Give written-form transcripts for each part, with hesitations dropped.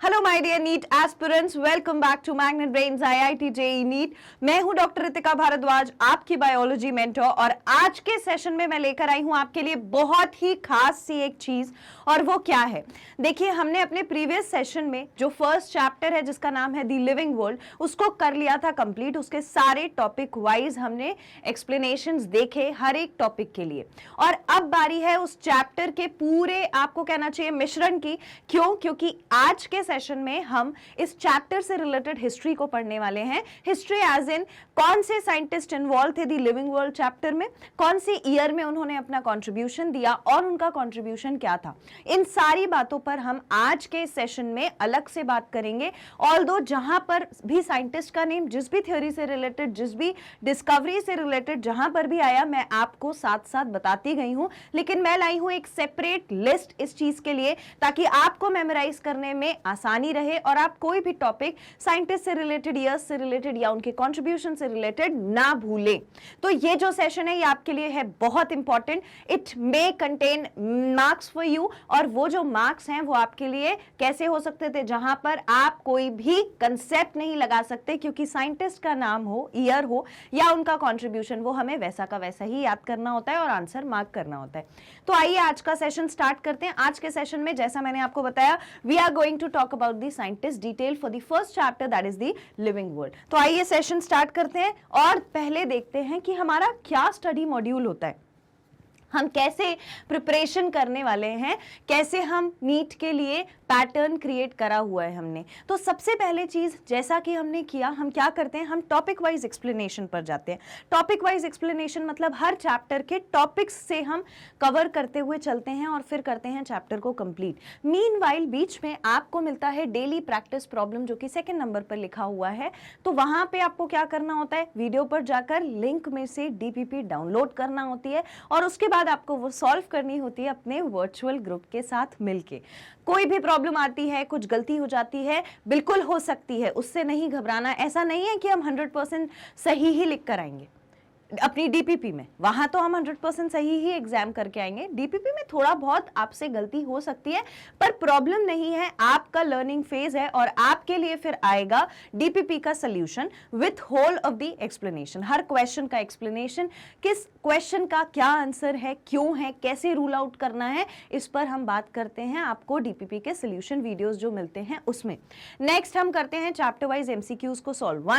Hello my dear NEET aspirants, welcome back to Magnet Brains IIT JEE NEET. मैं हूं doctor Ritika Bhardwaj, आपकी biology mentor, और आज के सेशन में मैं लेकर आई हूं आपके लिए बहुत ही खास सी एक चीज। और वो क्या है, देखिए हमने अपने प्रीवियस सेशन में जो फर्स्ट चैप्टर है जिसका नाम है दी लिविंग वर्ल्ड, उसको कर लिया था कंप्लीट। उसके सारे टॉपिक वाइज हमने एक्सप्लेनेशंस देखे हर एक टॉपिक के लिए, और अब बारी है उस चैप्टर के पूरे, आपको कहना चाहिए मिश्रण की। क्यों? क्योंकि आज के सेशन में हम इस चैप्टर से रिलेटेड हिस्ट्री को पढ़ने वाले हैं। हिस्ट्री एज इन कौन से साइंटिस्ट इन्वॉल्व थे दी लिविंग वर्ल्ड चैप्टर में, कौन सी ईयर में उन्होंने अपना कंट्रीब्यूशन दिया और उनका कंट्रीब्यूशन क्या था। इन सारी बातों पर हम आज के सेशन में अलग से बात करेंगे। ऑल्दो जहां पर भी साइंटिस्ट का नेम जिस भी थ्योरी से रिलेटेड, जिस भी डिस्कवरी से रिलेटेड जहां पर भी आया, मैं आपको साथ साथ बताती गई हूं, लेकिन मैं लाई हूं एक सेपरेट लिस्ट इस चीज के लिए ताकि आपको मेमोराइज करने में आसानी रहे और आप कोई भी टॉपिक साइंटिस्ट से रिलेटेड, ईयर्स से रिलेटेड या उनके कंट्रीब्यूशन से रिलेटेड ना भूलें। तो ये जो सेशन है ये आपके लिए है बहुत important. It may contain marks for you, और वो जो मार्क्स हैं वो आपके लिए कैसे हो सकते थे, जहां पर आप कोई भी कंसेप्ट नहीं लगा सकते, क्योंकि साइंटिस्ट का नाम हो, ईयर हो या उनका कंट्रीब्यूशन, वो हमें वैसा का वैसा ही याद करना होता है और आंसर मार्क करना होता है। तो आइए आज का सेशन स्टार्ट करते हैं। आज के सेशन में जैसा मैंने आपको बताया, we are going to talk about the scientist detail for the first chapter, that is the living world. तो आइए सेशन स्टार्ट करते हैं और पहले देखते हैं कि हमारा क्या स्टडी मॉड्यूल होता है, हम कैसे प्रिपरेशन करने वाले हैं, कैसे हम नीट के लिए पैटर्न क्रिएट करा हुआ है हमने। तो सबसे पहले चीज जैसा कि हमने किया, हम क्या करते हैं, हम टॉपिक वाइज एक्सप्लेनेशन पर जाते हैं। टॉपिक वाइज एक्सप्लेनेशन मतलब हर चैप्टर के टॉपिक्स से हम कवर करते हुए चलते हैं और फिर करते हैं चैप्टर को कंप्लीट। मीनवाइल बीच में आपको मिलता है डेली प्रैक्टिस प्रॉब्लम, जो कि सेकंड नंबर पर लिखा हुआ है। तो वहां पे आपको क्या करना होता है, वीडियो पर जाकर लिंक में से डीपीपी डाउनलोड करना होती है और उसके बाद आपको वो सॉल्व करनी होती है अपने वर्चुअल ग्रुप के साथ मिलके। कोई भी प्रॉब्लम आती है, कुछ गलती हो जाती है, बिल्कुल हो सकती है, उससे नहीं घबराना। ऐसा नहीं है कि हम 100% सही ही लिख कर आएंगे अपनी डीपीपी में, वहां तो हम 100% सही ही एग्जाम करके आएंगे। डीपीपी में थोड़ा बहुत आपसे गलती हो सकती है, पर प्रॉब्लम नहीं है, आपका लर्निंग फेज है और आपके लिए फिर आएगा डीपीपी का solution with whole of the explanation. हर क्वेश्चन का एक्सप्लेनेशन, किस क्वेश्चन का क्या आंसर है, क्यों है, कैसे रूल आउट करना है, इस पर हम बात करते हैं आपको डीपीपी के सॉल्यूशन वीडियोस जो मिलते हैं उसमें। नेक्स्ट हम करते हैं चैप्टर वाइज एमसीक्यूज को solve.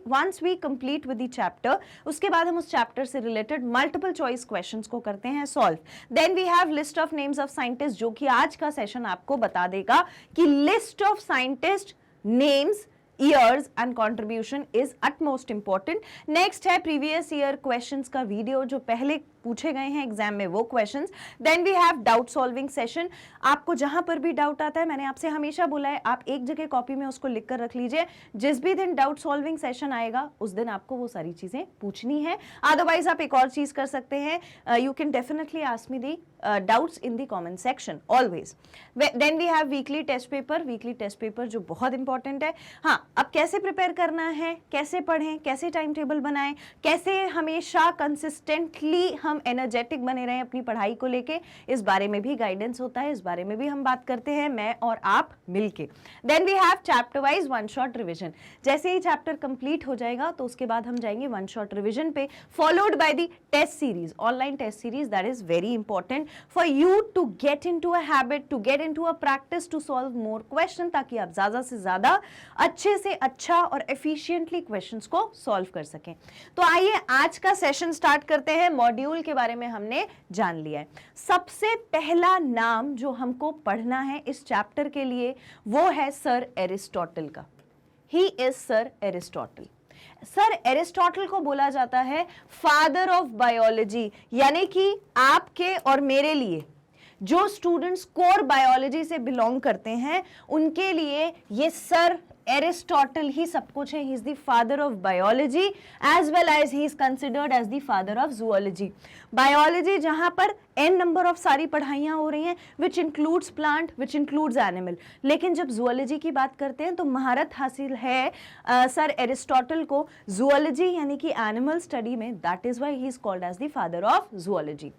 Once we complete with the chapter, उसके बाद हम उस चैप्टर से रिलेटेड मल्टीपल चॉइस क्वेश्चंस को करते हैं solve. Then we have list of names of scientist, जो कि आज का सेशन आपको बता देगा कि list of scientist names, years and contribution is utmost important. Next है प्रीवियस ईयर क्वेश्चंस का वीडियो, जो पहले पूछे गए हैं एग्जाम में वो questions. Then we have doubt solving session. आपको जहां पर भी डाउट आता है, मैंने आपसे हमेशा बोला है, आप एक जगह कॉपी में उसको लिख कर रख लीजिए। जिस भी दिन डाउट सॉल्विंग सेशन आएगा उस दिन आपको वो सारी चीजें पूछनी है। अदरवाइज आप एक और चीज कर सकते हैं, you can definitely ask me the doubts in the comment section always. Then we have weekly test paper. Weekly test paper जो बहुत इंपॉर्टेंट है। हाँ, अब कैसे प्रिपेयर करना है, कैसे पढ़ें, कैसे टाइम टेबल बनाएं, कैसे हमेशा कंसिस्टेंटली हम एनर्जेटिक बने रहें अपनी पढ़ाई को लेके, इस बारे में भी गाइडेंस होता है, इस बारे में भी हम बात करते हैं, मैं और आप मिलके। Then we have chapter wise one shot revision. जैसे ही चैप्टर कंप्लीट हो जाएगा तो उसके बाद हम जाएंगे वन शॉट रिवीजन पे, followed by the test series, online test series. That is very important for you to get into a habit, to get into a practice, to solve more question, ताकि आप ज्यादा से ज्यादा अच्छे से अच्छा और एफिशिएंटली क्वेश्चंस को सॉल्व कर सकें। तो आइए आज का सेशन स्टार्ट करते हैं। मॉड्यूल के बारे में हमने जान लिया है। सबसे पहला नाम जो हमको पढ़ना है इस चैप्टर के लिए वो है सर एरिस्टोटल का। He is sir Aristotle. Sir Aristotle को बोला जाता है फादर ऑफ बायोलॉजी, यानी कि आपके और मेरे लिए जो स्टूडेंट्स कोर बायोलॉजी से बिलोंग करते हैं उनके लिए ये सर एरिस्टोटल ही सब कुछ है। He is the father of biology as well as he is considered as the father of zoology. Biology जहां पर n नंबर ऑफ सारी पढ़ाइयां हो रही हैं, which includes plant, which includes animal, लेकिन जब जूलॉजी की बात करते हैं तो महारत हासिल है सर एरिस्टोटल को जूलॉजी यानी कि एनिमल स्टडी में। That is why he is called as the father of zoology.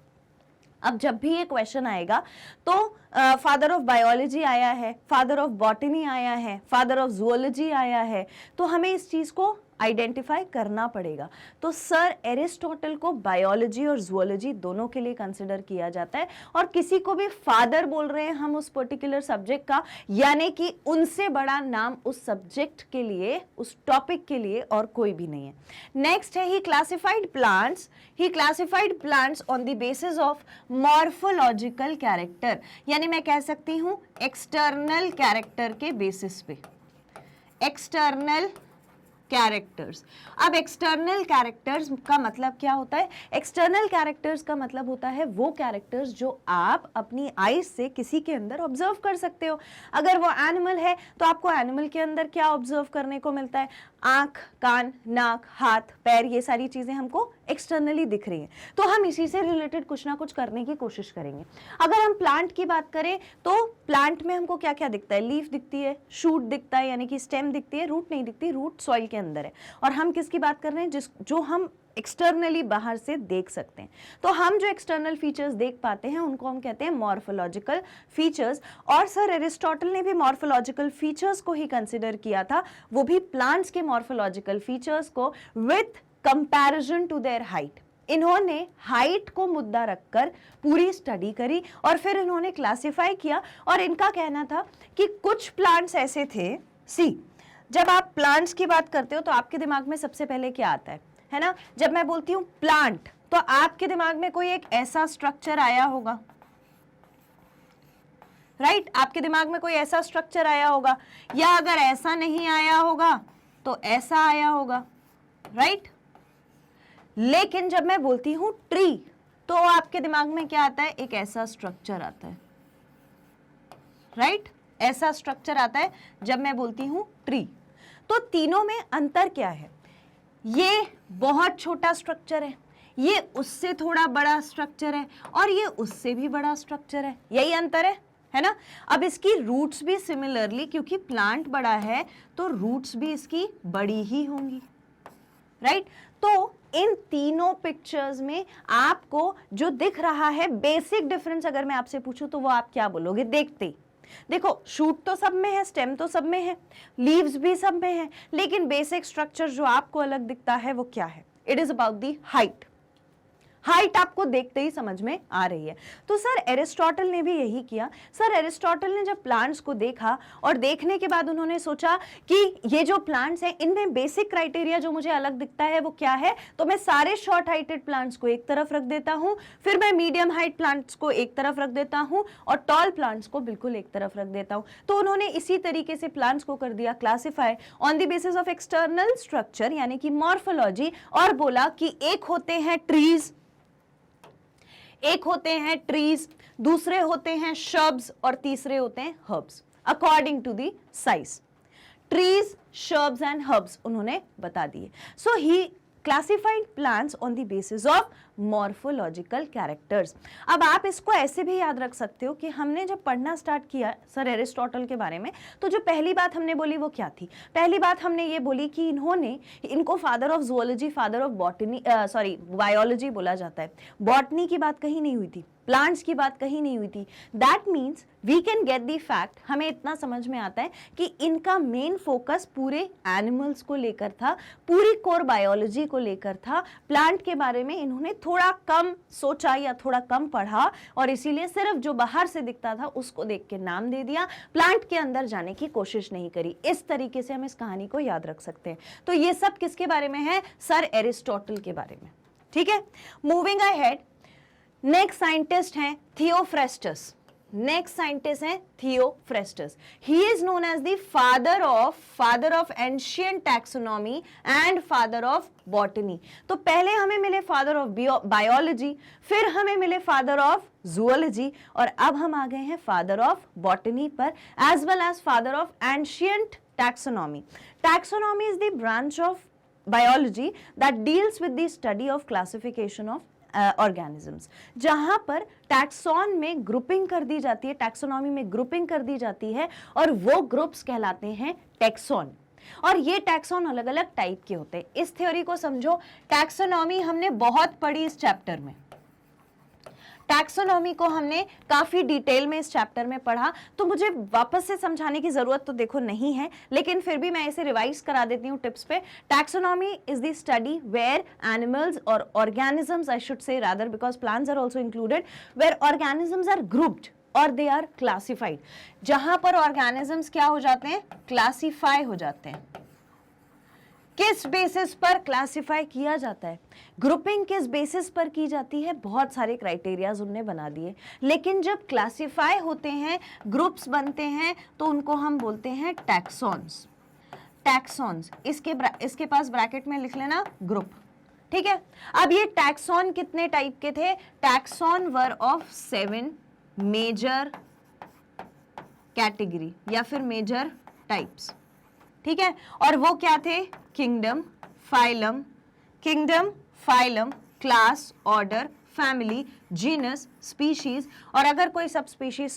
अब जब भी ये क्वेश्चन आएगा तो फादर ऑफ बायोलॉजी आया है, फादर ऑफ बॉटनी आया है, फादर ऑफ जूलॉजी आया है, तो हमें इस चीज को आइडेंटिफाई करना पड़ेगा। तो सर एरिस्टोटल को बायोलॉजी और जूलॉजी दोनों के लिए कंसिडर किया जाता है, और किसी को भी फादर बोल रहे हैं हम उस पर्टिकुलर सब्जेक्ट का, यानी कि उनसे बड़ा नाम उस सब्जेक्ट के लिए, उस टॉपिक के लिए और कोई भी नहीं है। नेक्स्ट है he classified plants on the basis of morphological character, यानी मैं कह सकती हूं एक्सटर्नल कैरेक्टर के बेसिस पे, एक्सटर्नल कैरेक्टर्स। अब एक्सटर्नल कैरेक्टर्स का मतलब क्या होता है? एक्सटर्नल कैरेक्टर्स का मतलब होता है वो कैरेक्टर्स जो आप अपनी आईज से किसी के अंदर ऑब्जर्व कर सकते हो। अगर वो एनिमल है तो आपको एनिमल के अंदर क्या ऑब्जर्व करने को मिलता है? आंख, कान, नाक, हाथ, पैर, ये सारी चीजें हमको एक्सटर्नली दिख रही हैं, तो हम इसी से रिलेटेड कुछ ना कुछ करने की कोशिश करेंगे। अगर हम प्लांट की बात करें तो प्लांट में हमको क्या क्या दिखता है? लीफ दिखती है, शूट दिखता है यानी कि स्टेम दिखती है, रूट नहीं दिखती, रूट सॉइल के अंदर है। और हम किसकी बात कर रहे हैं? जो हम एक्सटर्नली बाहर से देख सकते हैं। तो हम जो एक्सटर्नल फीचर्स देख पाते हैं उनको हम कहते हैं मॉर्फोलॉजिकल फीचर्स। और सर एरिस्टोटल ने भी मॉर्फोलॉजिकल फीचर्स को ही कंसिडर किया था, वो भी प्लांट्स के मॉर्फोलॉजिकल फीचर्स को with comparison to their height. इन्होंने हाइट को मुद्दा रखकर पूरी स्टडी करी और फिर इन्होंने क्लासिफाई किया। और इनका कहना था कि कुछ प्लांट्स ऐसे थे, जब आप प्लांट्स की बात करते हो तो आपके दिमाग में सबसे पहले क्या आता है ना? जब मैं बोलती हूं प्लांट तो आपके दिमाग में कोई एक ऐसा स्ट्रक्चर आया होगा, राइट? आपके दिमाग में कोई ऐसा स्ट्रक्चर आया होगा, या अगर ऐसा नहीं आया होगा तो ऐसा आया होगा, राइट? लेकिन जब मैं बोलती हूं ट्री तो आपके दिमाग में क्या आता है? एक ऐसा स्ट्रक्चर आता है, राइट? ऐसा स्ट्रक्चर आता है जब मैं बोलती हूं ट्री। तो तीनों में अंतर क्या है? ये बहुत छोटा स्ट्रक्चर है, ये उससे थोड़ा बड़ा स्ट्रक्चर है, और ये उससे भी बड़ा स्ट्रक्चर है। यही अंतर है ना? अब इसकी रूट्स भी सिमिलरली, क्योंकि प्लांट बड़ा है तो रूट्स भी इसकी बड़ी ही होंगी, राइट? तो इन तीनों पिक्चर्स में आपको जो दिख रहा है बेसिक डिफरेंस, अगर मैं आपसे पूछूं तो वो आप क्या बोलोगे देखते ही? देखो, शूट तो सब में है, स्टेम तो सब में है, लीव्स भी सब में है, लेकिन बेसिक स्ट्रक्चर जो आपको अलग दिखता है वो क्या है? It is about the height. Height आपको देखते ही समझ में आ रही है। तो सर एरिस्टोटल ने भी यही किया। सर एरिस्टोटल ने जब प्लांट्स को देखा और देखने के बाद उन्होंने सोचा कि ये जो प्लांट्स हैं इनमें बेसिक क्राइटेरिया जो मुझे अलग दिखता है वो क्या है, तो मैं सारे शॉर्ट हाइटेड प्लांट्स को एक तरफ रख देता हूं, फिर मैं मीडियम हाइट प्लांट्स को एक तरफ रख देता हूं और टॉल प्लांट्स को बिल्कुल एक तरफ रख देता हूं। तो उन्होंने इसी तरीके से प्लांट्स को कर दिया classify on the basis of external structure यानी कि मॉर्फोलॉजी, और बोला कि एक होते हैं ट्रीज, दूसरे होते हैं शर्ब्स और तीसरे होते हैं herbs according to the size. Trees, shrubs and herbs उन्होंने बता दिए। So he classified plants on the basis of morphological characters. अब आप इसको ऐसे भी याद रख सकते हो कि हमने जब पढ़ना स्टार्ट किया सर एरिस्टोटल के बारे में, तो जो पहली बात हमने बोली वो क्या थी? पहली बात हमने ये बोली कि इनको father of zoology, father of botany, biology बोला जाता है। बॉटनी की बात कहीं नहीं हुई थी, प्लांट्स की बात कहीं नहीं हुई थी। That means we can get the fact, हमें इतना समझ में आता है कि इनका मेन फोकस पूरे एनिमल्स को लेकर था, पूरी कोर बायोलॉजी को लेकर था। प्लांट के बारे में इन्होंने थोड़ा कम सोचा या थोड़ा कम पढ़ा और इसीलिए सिर्फ जो बाहर से दिखता था उसको देख के नाम दे दिया, प्लांट के अंदर जाने की कोशिश नहीं करी। इस तरीके से हम इस कहानी को याद रख सकते हैं। तो ये सब किसके बारे में है? सर एरिस्टोटल के बारे में। ठीक है, मूविंग अहेड, नेक्स्ट साइंटिस्ट हैं थियोफ्रेस्टस। नेक्स्ट साइंटिस्ट हैं Theophrastus. He is known as the father of ancient taxonomy and father of botany. तो पहले हमें मिले फादर ऑफ बायोलॉजी, फिर हमें मिले फादर ऑफ जूलॉजी, और अब हम आ गए हैं फादर ऑफ बॉटनी पर, as well as father of ancient taxonomy. Taxonomy is the branch of biology that deals with the study of classification of organisms, जहां पर टैक्सॉन में ग्रुपिंग कर दी जाती है, टैक्सोनॉमी में ग्रुपिंग कर दी जाती है, और वो ग्रुप्स कहलाते हैं टैक्सॉन। और ये टैक्सॉन अलग अलग टाइप के होते हैं। इस थ्योरी को समझो, टैक्सोनॉमी हमने बहुत पढ़ी इस चैप्टर में। टैक्सोनॉमी को हमने काफी डिटेल में इस चैप्टर में पढ़ा, तो मुझे वापस से समझाने की जरूरत तो देखो नहीं है, लेकिन फिर भी मैं इसे रिवाइज करा देती हूँ टिप्स पे। Taxonomy is the study where animals और organisms, I should say rather because plants are also included, where organisms are grouped और दे आर क्लासिफाइड। जहां पर ऑर्गेनिजम्स क्या हो जाते हैं, क्लासिफाई हो जाते हैं। किस बेसिस पर क्लासिफाई किया जाता है, ग्रुपिंग किस बेसिस पर की जाती है, बहुत सारे क्राइटेरियाज उनने बना दिए, लेकिन जब क्लासिफाई होते हैं, ग्रुप्स बनते हैं, तो उनको हम बोलते हैं टैक्सॉन्स। टैक्सॉन्स, इसके पास ब्रैकेट में लिख लेना ग्रुप, ठीक है। अब ये टैक्सॉन कितने टाइप के थे, taxon were of 7 major category या फिर मेजर टाइप्स, ठीक है। और वो क्या थे, kingdom, phylum, class, order, family, genus, species, और अगर कोई सब स्पीशीज,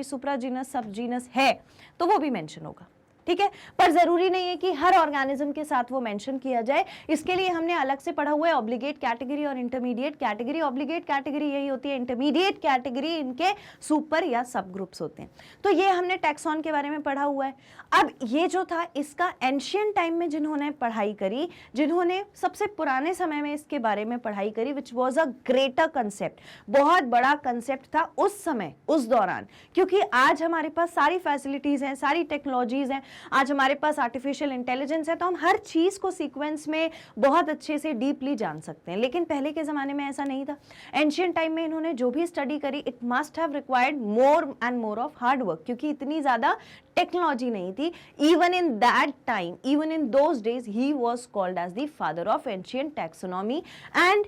सुप्रा जीनस, सब जीनस है तो वो भी मेंशन होगा, ठीक है। पर जरूरी नहीं है कि हर ऑर्गेनिज्म के साथ वो मेंशन किया जाए, इसके लिए हमने अलग से पढ़ा हुआ है ऑब्लिगेट कैटेगरी और इंटरमीडिएट कैटेगरी। ऑब्लिगेट कैटेगरी यही होती है, इंटरमीडिएट कैटेगरी इनके सुपर या सब ग्रुप्स होते हैं। तो ये हमने टैक्सॉन के बारे में पढ़ा हुआ है। अब ये जो था, इसका एंशियंट टाइम में जिन्होंने पढ़ाई करी, जिन्होंने सबसे पुराने समय में इसके बारे में पढ़ाई करी, which was a greater concept, बहुत बड़ा कंसेप्ट था उस समय, उस दौरान, क्योंकि आज हमारे पास सारी फैसिलिटीज हैं, सारी टेक्नोलॉजीज हैं, आज हमारे पास आर्टिफिशियल इंटेलिजेंस है, तो हम हर चीज को सीक्वेंस में बहुत अच्छे से डीपली जान सकते हैं, लेकिन पहले के जमाने में ऐसा नहीं था। एंशियंट टाइम में इन्होंने जो भी स्टडी करी, it must have required more and more of hard work, क्योंकि इतनी ज्यादा टेक्नोलॉजी नहीं थी। Even in that time, even in those days, he was called as the father of ancient taxonomy. And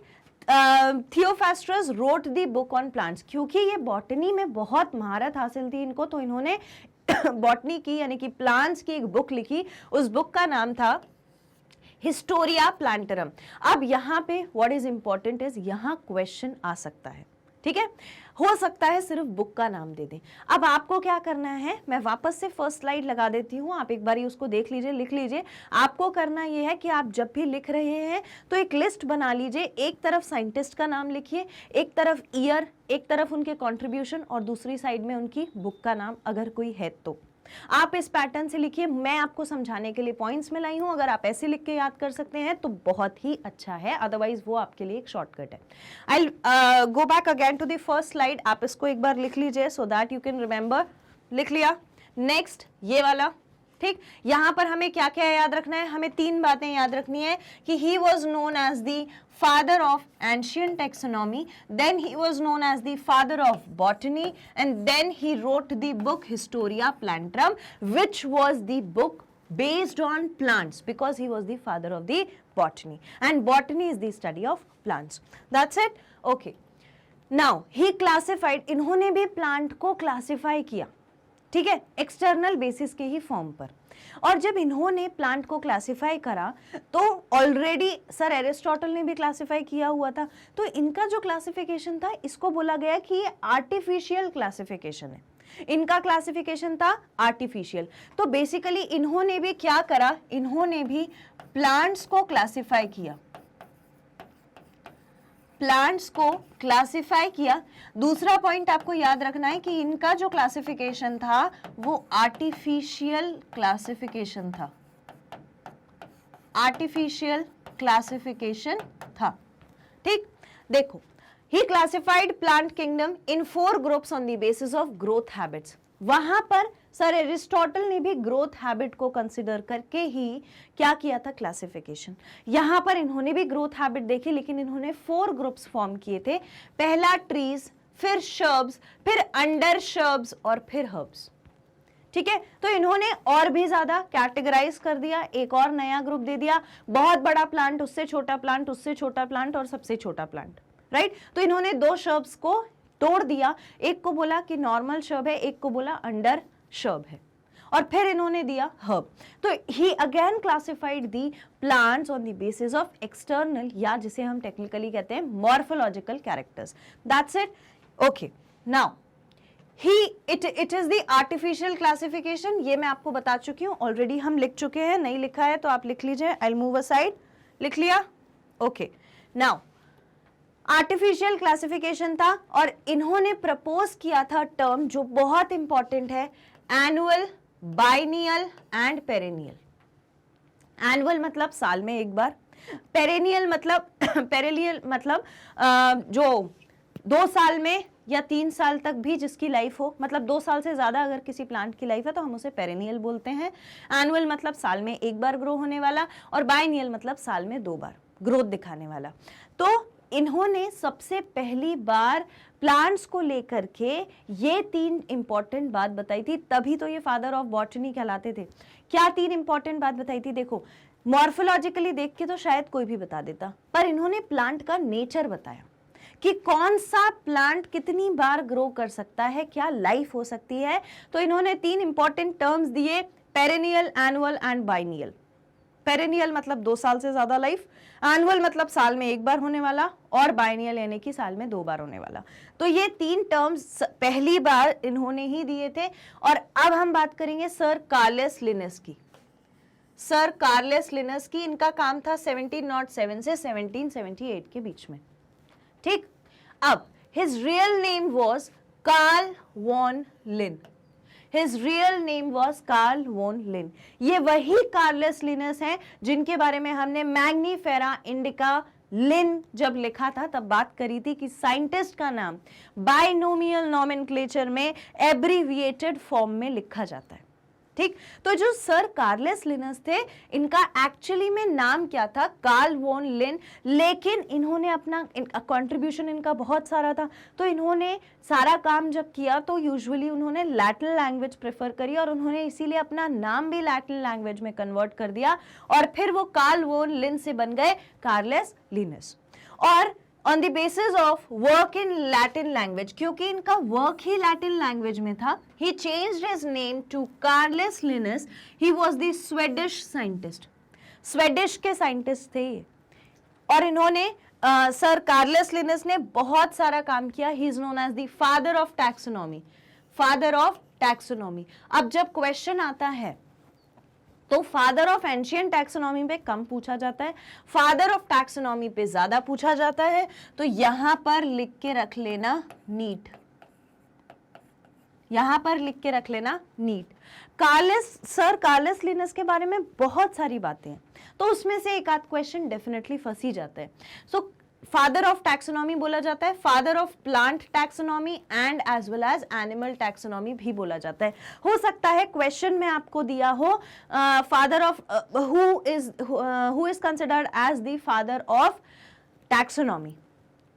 Theophrastus wrote the book on plants, क्योंकि ये botany में बहुत महारत हासिल थी इनको, तो इन्होंने बॉटनी की यानी कि प्लांट्स की एक बुक लिखी। उस बुक का नाम था हिस्टोरिया प्लांटरम। अब यहाँ पे व्हाट इज इंपॉर्टेंट इज, यहाँ क्वेश्चन आ सकता है, ठीक है, हो सकता है सिर्फ बुक का नाम दे दें। अब आपको क्या करना है, मैं वापस से फर्स्ट स्लाइड लगा देती हूँ, आप एक बारी उसको देख लीजिए, लिख लीजिए। आपको करना यह है कि आप जब भी लिख रहे हैं तो एक लिस्ट बना लीजिए, एक तरफ साइंटिस्ट का नाम लिखिए, एक तरफ ईयर, एक तरफ उनके कंट्रीब्यूशन, और दूसरी साइड में उनकी बुक का नाम अगर कोई है तो। आप इस पैटर्न से लिखिए, मैं आपको समझाने के लिए पॉइंट्स में लाई हूं, अगर आप ऐसे लिख के याद कर सकते हैं तो बहुत ही अच्छा है, अदरवाइज वो आपके लिए एक शॉर्टकट है। I go back again to the first slide, आप इसको एक बार लिख लीजिए so that you can remember. लिख लिया, नेक्स्ट ये वाला, ठीक। यहां पर हमें क्या क्या याद रखना है, हमें 3 बातें याद रखनी है कि he was known as the father of ancient taxonomy, then he was known as the father of botany, and then he wrote the book Historia Plantarum, which was the book based on plants, because he was the father of the botany, and botany is the study of plants. That's it. Okay, now he classified, इन्होंने भी plant को classify किया, ठीक है, external basis के ही form पर। और जब इन्होंने प्लांट को क्लासिफाई करा तो ऑलरेडी सर एरिस्टोटल ने भी क्लासिफाई किया हुआ था, तो इनका जो क्लासिफिकेशन था इसको बोला गया कि ये आर्टिफिशियल क्लासिफिकेशन है, इनका क्लासिफिकेशन था आर्टिफिशियल। तो बेसिकली इन्होंने भी क्या करा, इन्होंने भी प्लांट्स को क्लासिफाई किया, प्लांट्स को क्लासिफाई किया। दूसरा पॉइंट आपको याद रखना है कि इनका जो क्लासिफिकेशन था वो आर्टिफिशियल क्लासिफिकेशन था, आर्टिफिशियल क्लासिफिकेशन था, ठीक। देखो, he classified plant kingdom in 4 groups on the basis of growth habits. वहां पर सर एरिस्टोटल ने भी ग्रोथ हैबिट को कंसिडर करके ही क्या किया था, क्लासिफिकेशन। यहां पर इन्होंने भी ग्रोथ हैबिट देखी, लेकिन इन्होंने 4 ग्रुप्स फॉर्म किए थे। पहला ट्रीज, फिर शर्ब्स, फिर अंडर शर्ब्स और फिर हर्ब्स, ठीक है। तो इन्होंने और भी ज्यादा कैटेगराइज कर दिया, एक और नया ग्रुप दे दिया, बहुत बड़ा प्लांट, उससे छोटा प्लांट, उससे छोटा प्लांट और सबसे छोटा प्लांट, राइट। तो इन्होंने 2 शर्ब्स को तोड़ दिया, एक को बोला कि नॉर्मल शर्ब है, एक को बोला अंडर शर्ब है, और फिर इन्होंने दिया हर्ब। तो he again classified the plants on the basis of external, या जिसे हम टेक्निकली कहते हैं morphological characters. That's it. Okay, now it is the artificial classification, ये मैं आपको बता चुकी हूँ, ऑलरेडी हम लिख चुके हैं, नहीं लिखा है तो आप लिख लीजिए, आई विल मूव असाइड। लिख लिया, ओके। नाउ आर्टिफिशियल क्लासिफिकेशन था और इन्होंने प्रपोज किया था टर्म जो बहुत इंपॉर्टेंट है, annual, biennial and perennial. Annual मतलब साल में एक बार, पेरेनियल मतलब जो 2 साल में या 3 साल तक भी जिसकी लाइफ हो, मतलब 2 साल से ज्यादा अगर किसी प्लांट की लाइफ है तो हम उसे पेरेनियल बोलते हैं। एनुअल मतलब साल में एक बार ग्रो होने वाला, और बाइनियल मतलब साल में 2 बार ग्रोथ दिखाने वाला। तो इन्होंने सबसे पहली बार प्लांट्स को लेकर के ये 3 इंपॉर्टेंट बात बताई थी, तभी तो ये फादर ऑफ बॉटनी कहलाते थे। क्या 3 इंपॉर्टेंट बात बताई थी? देखो, मॉर्फोलॉजिकली देख के तो शायद कोई भी बता देता, पर इन्होंने प्लांट का नेचर बताया कि कौन सा प्लांट कितनी बार ग्रो कर सकता है, क्या लाइफ हो सकती है। तो इन्होंने 3 इंपॉर्टेंट टर्म्स दिए, perennial, annual and biennial. Perennial मतलब 2 साल से ज्यादा लाइफ, एनुअल मतलब साल में एक बार होने वाला, और बाइनियल यानी कि साल में 2 बार होने वाला। तो ये 3 टर्म्स पहली बार इन्होंने ही दिए थे। और अब हम बात करेंगे सर कार्लेस लिनस की। सर कार्लेस लिनस की, इनका काम था 1707 से 1778 के बीच में, ठीक। अब his real name was Carl von Linne. His real name was Carl von Linne. ये वही कार्लेस लिनस हैं जिनके बारे में हमने मैग्नीफेरा इंडिका लिन जब लिखा था तब बात करी थी कि साइंटिस्ट का नाम बाइनोमियल नोमेनक्लेचर में एब्रीविएटेड फॉर्म में लिखा जाता है, ठीक। तो जो सर कार्लेस लिनस थे, इनका एक्चुअली में नाम क्या था? कार्ल वॉन लिन। लेकिन इन्होंने अपना कंट्रीब्यूशन इनका बहुत सारा था, तो इन्होंने सारा काम जब किया तो यूजुअली उन्होंने लैटिन लैंग्वेज प्रेफर करी, और उन्होंने इसीलिए अपना नाम भी लैटिन लैंग्वेज में कन्वर्ट कर दिया, और फिर वो कार्ल वॉन लिन से बन गए कार्लेस लिनस। और on the basis of work in Latin language, क्योंकि इनका वर्क ही लैटिन लैंग्वेज में था, he changed his name to Carolus Linnaeus. He was the Swedish scientist. Swedish के साइंटिस्ट थे ये, और इन्होंने सर कार्लेस लिनस ने बहुत सारा काम किया। He is known as the father of taxonomy. Father of taxonomy. अब जब क्वेश्चन आता है तो फादर ऑफ एंशियंट टैक्सोनॉमी पे कम पूछा जाता है, फादर ऑफ टैक्सोनॉमी पे ज्यादा पूछा जाता है, तो यहां पर लिख के रख लेना नीट। यहां पर लिख के रख लेना नीट। सर कार्लेस लिनस के बारे में बहुत सारी बातें हैं, तो उसमें से एक आध क्वेश्चन डेफिनेटली फंस ही जाता है। सो फादर ऑफ टैक्सोनॉमी बोला जाता है, father of plant taxonomy and as well as animal taxonomy भी बोला जाता है। हो सकता है क्वेश्चन में आपको दिया हो father of who is considered as the father of taxonomy,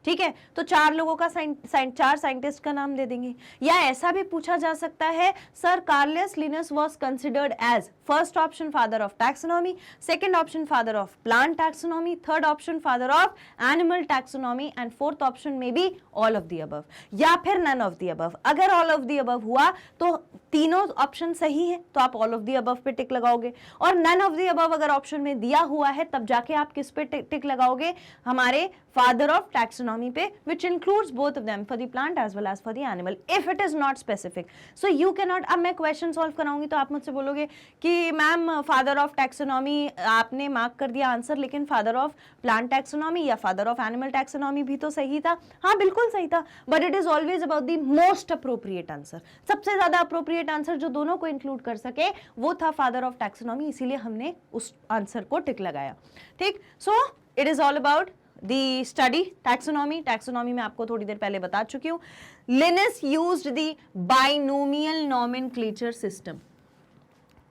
ठीक है, तो 4 लोगों का 4 साइंटिस्ट का नाम दे देंगे। या ऐसा भी पूछा जा सकता है, sir Carolus Linnaeus was considered as first option father of taxonomy, second option father of plant taxonomy, third option father of animal taxonomy, and fourth option में B all of the above, या फिर none of the above. अगर all of the above हुआ तो तीनों option सही है तो आप ऑल ऑफ द अबव पे टिक लगाओगे, और नन ऑफ द अबव अगर ऑप्शन में दिया हुआ है तब जाके आप किस पे टिक लगाओगे? हमारे फादर ऑफ टैक्सोनॉमी पे, which includes both of them for the plant as well as for the animal if it is not specific. So you cannot, अब मैं क्वेश्चन सॉल्व कराऊंगी तो आप मुझसे बोलोगे कि मैम फादर ऑफ टैक्सोनॉमी आपने mark कर दिया आंसर, लेकिन फादर ऑफ प्लांट टैक्सोनॉमी या फादर ऑफ एनिमल टैक्सोनॉमी भी तो सही था। हाँ बिल्कुल सही था, but it is always about the most appropriate answer. सबसे ज्यादा अप्रोप्रिएट आंसर जो दोनों को इंक्लूड कर सके वो था फादर ऑफ टैक्सोनॉमी, इसीलिए हमने उस आंसर को टिक लगाया, ठीक। So it is all about the study taxonomy. Taxonomy में आपको थोड़ी देर पहले बता चुकी हूं। लिनस यूज्ड दी बाइनोमियल नोमेनक्लेचर सिस्टम।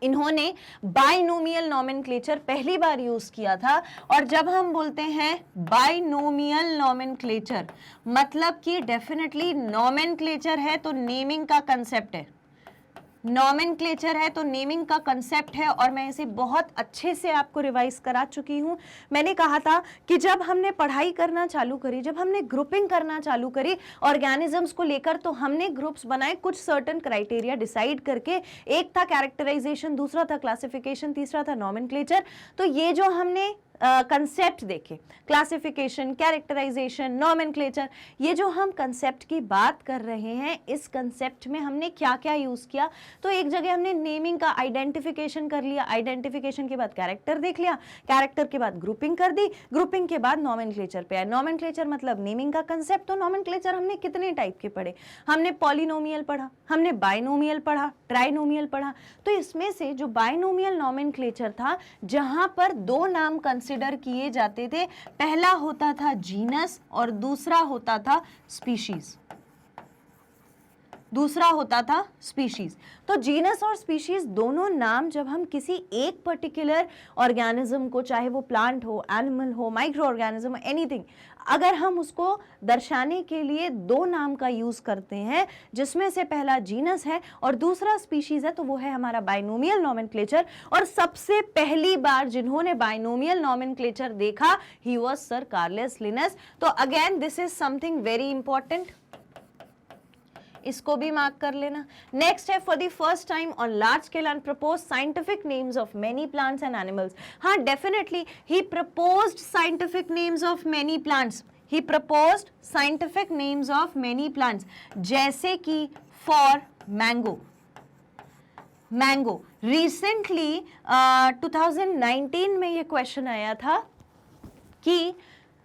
इन्होंने बाइनोमियल नोमेनक्लेचर पहली बार यूज किया था, और जब हम बोलते हैं बाइनोमियल नोमेनक्लेचर मतलब कि डेफिनेटली नोमेनक्लेचर है तो नेमिंग का कंसेप्ट है, नोमेनक्लेचर है तो नेमिंग का कंसेप्ट है, और मैं इसे बहुत अच्छे से आपको रिवाइज करा चुकी हूं। मैंने कहा था कि जब हमने पढ़ाई करना चालू करी, जब हमने ग्रुपिंग करना चालू करी ऑर्गेनिजम्स को लेकर, तो हमने ग्रुप्स बनाए कुछ सर्टेन क्राइटेरिया डिसाइड करके। एक था कैरेक्टराइजेशन, दूसरा था क्लासिफिकेशन, तीसरा था नोमेनक्लेचर। तो ये जो हमने कंसेप्ट देखें, क्लासिफिकेशन, कैरेक्टराइजेशन, नॉमेनक्लेचर, ये जो हम कंसेप्ट की बात कर रहे हैं, इस कंसेप्ट में हमने क्या क्या यूज किया? तो एक जगह हमने नेमिंग का आइडेंटिफिकेशन कर लिया, आइडेंटिफिकेशन के बाद कैरेक्टर देख लिया, कैरेक्टर के बाद ग्रुपिंग कर दी, ग्रुपिंग के बाद नॉमेनक्लेचर पे आए। नॉमेनक्लेचर मतलब नेमिंग का कंसेप्ट। तो नॉमेनक्लेचर हमने कितने टाइप के पढ़े? हमने पॉलिनोमियल पढ़ा, हमने बाइनोमियल पढ़ा, ट्राइनोमियल पढ़ा। तो इसमें से जो बाइनोमियल नॉमेनक्लेचर था, जहां पर दो नाम कंसिडर किए जाते थे, पहला होता था जीनस और दूसरा होता था स्पीशीज, दूसरा होता था स्पीशीज। तो जीनस और स्पीशीज दोनों नाम जब हम किसी एक पर्टिकुलर ऑर्गेनिज्म को, चाहे वो प्लांट हो, एनिमल हो, माइक्रो ऑर्गेनिज्म, एनीथिंग, अगर हम उसको दर्शाने के लिए दो नाम का यूज करते हैं, जिसमें से पहला जीनस है और दूसरा स्पीशीज है, तो वो है हमारा बाइनोमियल नॉमेनक्लेचर। और सबसे पहली बार जिन्होंने बाइनोमियल नॉमेनक्लेचर देखा, he was sir Carolus Linnaeus. तो again this is something very important, इसको भी मार्क कर लेना। नेक्स्ट है, for the first time on large scale and propose scientific names of many plants and animals. हाँ, definitely he proposed scientific names of many plants, he proposed scientific names of many plants, जैसे कि for mango, mango recently 2019 में ये question आया था कि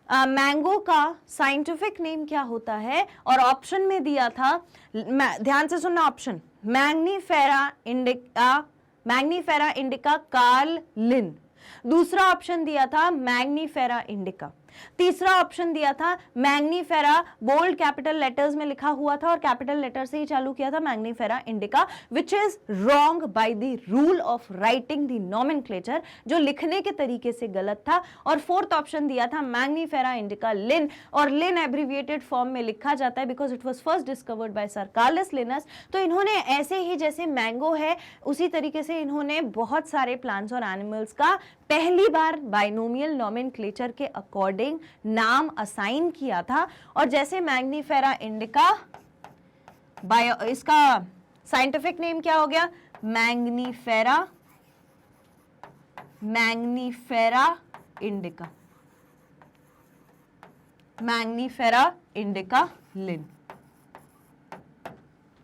mango का scientific name क्या होता है, और ऑप्शन में दिया था, ध्यान से सुनना option, Mangifera indica, Mangifera indica Carl Linne. दूसरा ऑप्शन दिया था मैग्नीफेरा इंडिका। तीसरा ऑप्शन दिया था मैग्नीफेरा, बोल्ड कैपिटल लेटर्स में लिखा हुआ था और कैपिटल लेटर से ही चालू किया था, Mangifera indica, which is wrong by the rule of writing the nomenclature, जो लिखने के तरीके से गलत था। और फोर्थ ऑप्शन दिया था मैग्नीफेरा इंडिका लिन, और लिन एब्रिविएटेड फॉर्म में लिखा जाता है because it was first discovered by sir Carolus Linnaeus. तो इन्होंने ऐसे ही जैसे मैंगो है, उसी तरीके से इन्होंने बहुत सारे प्लांट्स और एनिमल्स का पहली बार बाइनोमियल नॉमेनक्लेचर के अकॉर्डिंग नाम असाइन किया था। और जैसे मैग्नीफेरा इंडिका, इसका साइंटिफिक नेम क्या हो गया? Mangifera, Mangifera indica, Mangifera indica लिन।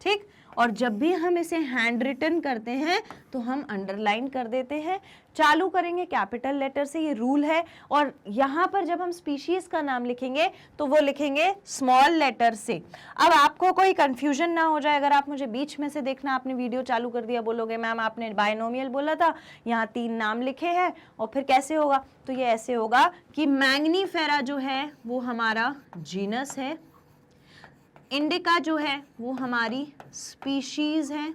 ठीक, और जब भी हम इसे हैंड रिटन करते हैं तो हम अंडरलाइन कर देते हैं, चालू करेंगे कैपिटल लेटर से, ये रूल है। और यहाँ पर जब हम स्पीशीज का नाम लिखेंगे तो वो लिखेंगे स्मॉल लेटर से। अब आपको कोई कंफ्यूजन ना हो जाए, अगर आप मुझे बीच में से देखना, आपने वीडियो चालू कर दिया, बोलोगे मैम आपने बाइनोमियल बोला था, यहाँ 3 नाम लिखे हैं, और फिर कैसे होगा? तो ये ऐसे होगा कि मैग्नीफेरा जो है वो हमारा जीनस है, इंडिका जो है वो हमारी स्पीशीज है,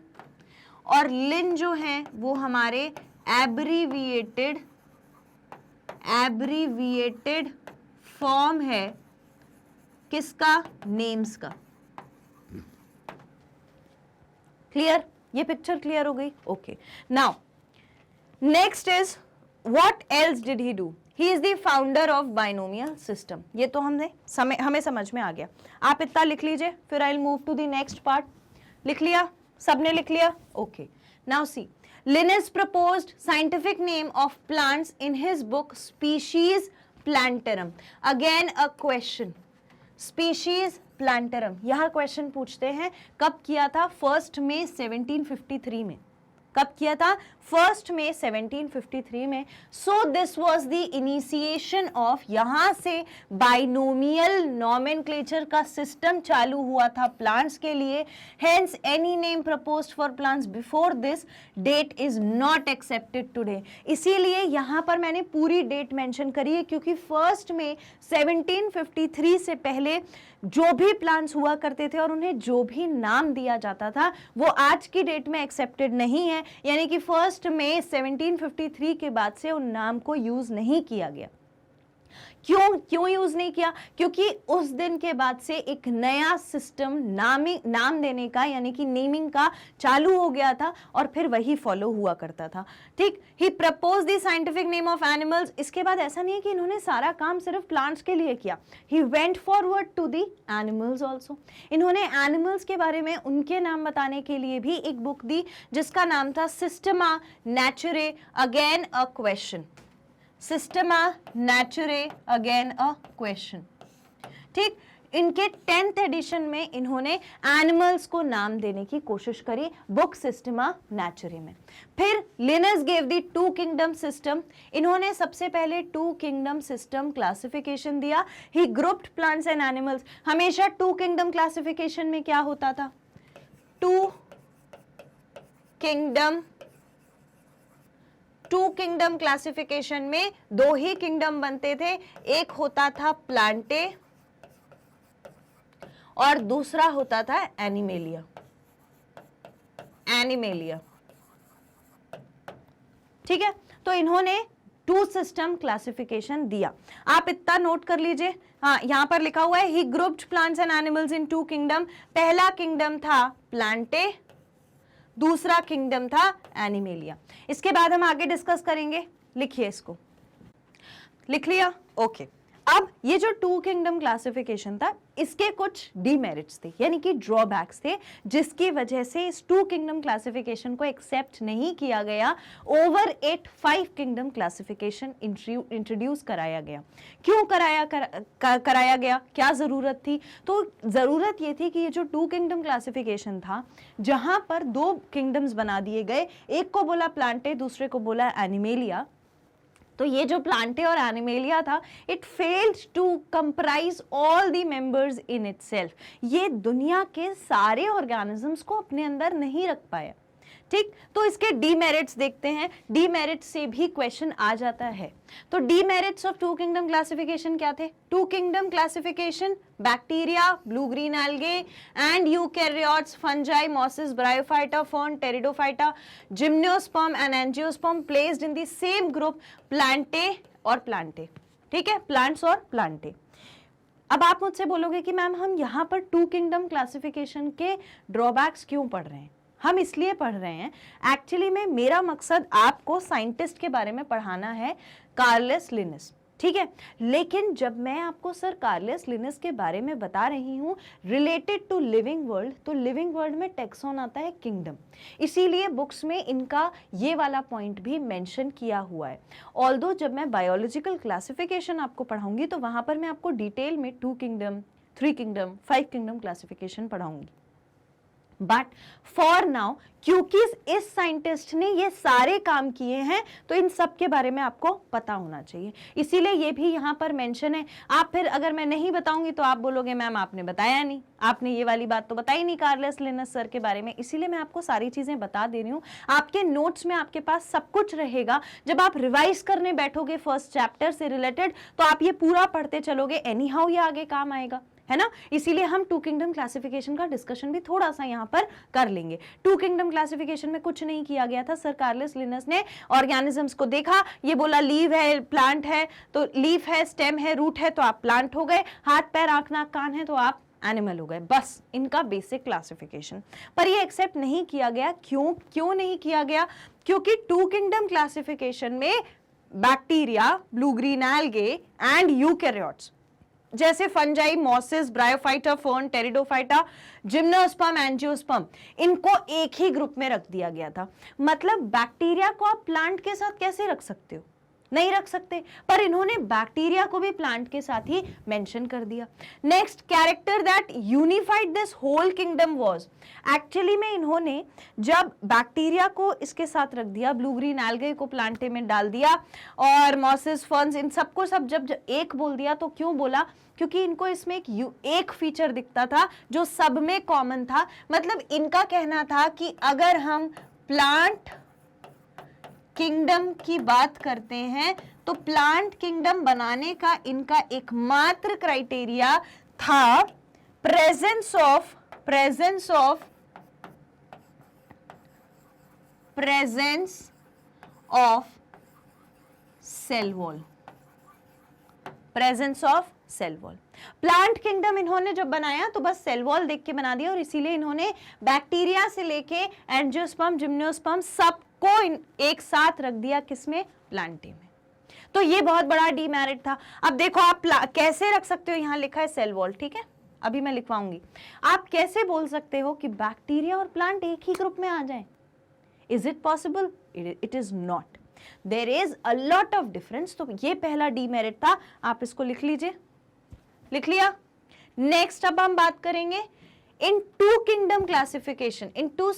और लिन जो है वो हमारे एब्रीविएटेड फॉर्म है किसका? नेम्स का। क्लियर? ये पिक्चर क्लियर हो गई? Okay, now next is what else did he do? He is the founder of binomial system. ये तो हमें समझ में आ गया। आप इतना लिख लीजिए, फिर I will move to the next part. लिख लिया? सबने लिख लिया? Okay, now see, Linus proposed scientific name of plants in his book Species Plantarum. Again a question, Species Plantarum, यह क्वेश्चन पूछते हैं कब किया था? 1 मई 1753 में। कब किया था? 1 मई 1753 में। So this was the initiation of, यहां से बाइनोमियल नॉमेनक्लेचर का सिस्टम चालू हुआ था प्लांट्स के लिए। Hence any name proposed for plants before this date is not accepted today. इसीलिए यहां पर मैंने पूरी डेट मेंशन करी है, क्योंकि 1 मई 1753 से पहले जो भी प्लांट्स हुआ करते थे और उन्हें जो भी नाम दिया जाता था वो आज की डेट में एक्सेप्टेड नहीं है। यानी कि 1 मई 1753 के बाद से उन नाम को यूज नहीं किया गया। क्यों यूज नहीं किया? क्योंकि उस दिन के बाद से एक नया सिस्टम नाम देने का, यानी कि नेमिंग का चालू हो गया था, और फिर वही फॉलो हुआ करता था। ठीक, he propose the scientific name of animals. इसके बाद ऐसा नहीं है कि इन्होंने सारा काम सिर्फ प्लांट्स के लिए किया, he went forward to the animals also. इन्होंने एनिमल्स के बारे में उनके नाम बताने के लिए भी एक बुक दी जिसका नाम था Systema नेचुरे। Again a question, Systema नेचुरे, again a question. ठीक, इनके 10th एडिशन में इन्होंने एनिमल्स को नाम देने की कोशिश करी बुक सिस्टमा नेचुरे में। फिर Linus gave the two kingdom system, इन्होंने सबसे पहले टू किंगडम सिस्टम क्लासिफिकेशन दिया। ही ग्रुप्ड प्लांट्स एंड एनिमल्स। हमेशा टू किंगडम क्लासिफिकेशन में क्या होता था, टू किंगडम क्लासिफिकेशन में दो ही किंगडम बनते थे, एक होता था प्लांटे और दूसरा होता था एनिमेलिया। ठीक है, तो इन्होंने टू सिस्टम क्लासिफिकेशन दिया। आप इतना नोट कर लीजिए, हाँ यहां पर लिखा हुआ है he grouped plants and animals in two kingdom. पहला किंगडम था प्लांटे, दूसरा किंगडम था एनिमेलिया। इसके बाद हम आगे डिस्कस करेंगे, लिखिए इसको, लिख लिया, ओके। अब ये जो टू किंगडम क्लासिफिकेशन था, इसके कुछ डीमेरिट्स थे, यानी कि ड्रॉबैक्स थे, जिसकी वजह से इस टू किंगडम क्लासिफिकेशन को एक्सेप्ट नहीं किया गया। Over it 5 kingdom classification introduce कराया गया। क्यों कराया गया, क्या जरूरत थी? तो जरूरत ये थी कि ये जो टू किंगडम क्लासिफिकेशन था, जहां पर 2 किंगडम्स बना दिए गए, एक को बोला प्लांटे, दूसरे को बोला एनिमेलिया। तो ये जो प्लांटे और एनिमेलिया था, it failed to comprise all the members in itself. ये दुनिया के सारे ऑर्गेनिजम्स को अपने अंदर नहीं रख पाया। ठीक, तो इसके डीमेरिट्स देखते हैं, डीमेरिट्स से भी क्वेश्चन आ जाता है। तो demerits of two kingdom classification क्या थे? Two kingdom classification, bacteria, blue green algae and eukaryotes, fungi, mosses, bryophyta, fern, pteridophyta, gymnosperm and angiosperm placed in the same group, Plantae और प्लांटे। ठीक है, प्लांट्स और Plantae. अब आप मुझसे बोलोगे कि मैम हम यहाँ पर टू किंगडम क्लासिफिकेशन के ड्रॉबैक्स क्यों पढ़ रहे हैं? हम इसलिए पढ़ रहे हैं, एक्चुअली में मेरा मकसद आपको साइंटिस्ट के बारे में पढ़ाना है, कार्लस लिनस। ठीक है, लेकिन जब मैं आपको सर कार्लस लिनस के बारे में बता रही हूँ रिलेटेड टू लिविंग वर्ल्ड, तो लिविंग वर्ल्ड में टेक्सॉन आता है किंगडम, इसीलिए बुक्स में इनका ये वाला पॉइंट भी मेंशन किया हुआ है। ऑल्दो जब मैं बायोलॉजिकल क्लासिफिकेशन आपको पढ़ाऊंगी तो वहां पर मैं आपको डिटेल में 2 किंगडम, 3 किंगडम, 5 किंगडम क्लासिफिकेशन पढ़ाऊंगी। बट फॉर नाउ, क्योंकि इस साइंटिस्ट ने ये सारे काम किए हैं, तो इन सब के बारे में आपको पता होना चाहिए, इसीलिए ये भी यहाँ पर मेंशन है। आप फिर अगर मैं नहीं बताऊंगी तो आप बोलोगे मैम आपने बताया नहीं, आपने ये वाली बात तो बताई नहीं कार्लस लिनस सर के बारे में, इसीलिए मैं आपको सारी चीजें बता दे रही हूँ। आपके नोट्स में आपके पास सब कुछ रहेगा, जब आप रिवाइज करने बैठोगे फर्स्ट चैप्टर से रिलेटेड, तो आप ये पूरा पढ़ते चलोगे, एनी हाउ ये आगे काम आएगा, है ना। इसीलिए हम टू किंगडम क्लासिफिकेशन का डिस्कशन भी थोड़ा सा यहाँ पर कर लेंगे। टू किंगडम क्लासिफिकेशन में कुछ नहीं किया गया था, सर कार्लस लिनस ने ऑर्गेनिजम्स को देखा, ये बोला लीव है, प्लांट है, तो लीफ है, स्टेम है, रूट है, तो आप प्लांट हो गए, हाथ पैर आंख नाक कान है तो आप एनिमल हो गए, बस इनका बेसिक क्लासिफिकेशन। पर ये एक्सेप्ट नहीं किया गया। क्यों नहीं किया गया? क्योंकि टू किंगडम क्लासिफिकेशन में bacteria, blue green algae and eukaryotes जैसे fungi, mosses, bryophyta, fern, pteridophyta, gymnosperm, angiosperm, इनको एक ही ग्रुप में रख दिया गया था। मतलब बैक्टीरिया को आप प्लांट के साथ कैसे रख सकते हो? नहीं रख सकते, पर इन्होंने बैक्टीरिया को भी प्लांट के साथ ही मेंशन कर दिया। Next character that unified this whole kingdom was, actually में इन्होंने जब बैक्टीरिया को इसके साथ रख दिया, ब्लू ग्रीन एल्गे को प्लांटे में डाल दिया और मॉसेस, फर्न्स, इन सबको सब जब एक बोल दिया, तो क्यों बोला? क्योंकि इनको इसमें एक फीचर दिखता था जो सब में कॉमन था। मतलब इनका कहना था कि अगर हम प्लांट किंगडम की बात करते हैं तो प्लांट किंगडम बनाने का इनका एकमात्र क्राइटेरिया था presence of cell wall. Presence of cell wall. Plant kingdom इन्होंने जब बनाया तो बस सेल वॉल देख के बना दिया, और इसीलिए इन्होंने बैक्टीरिया से लेके एंजियोस्पर्म, जिम्नोस्पर्म सबको एक साथ रख दिया, किसमें? प्लांटे में। तो ये बहुत बड़ा डीमेरिट था। अब देखो आप कैसे रख सकते हो, यहां लिखा है सेल वॉल, ठीक है, अभी मैं लिखवाऊंगी। आप कैसे बोल सकते हो कि बैक्टीरिया और प्लांट एक ही ग्रुप में आ जाए? Is it possible? It is not. There is a lot of difference. तो ये पहला डीमेरिट था, आप इसको लिख लीजिए, लिख लिया। नेक्स्ट अब हम बात करेंगे in two kingdom classification, in two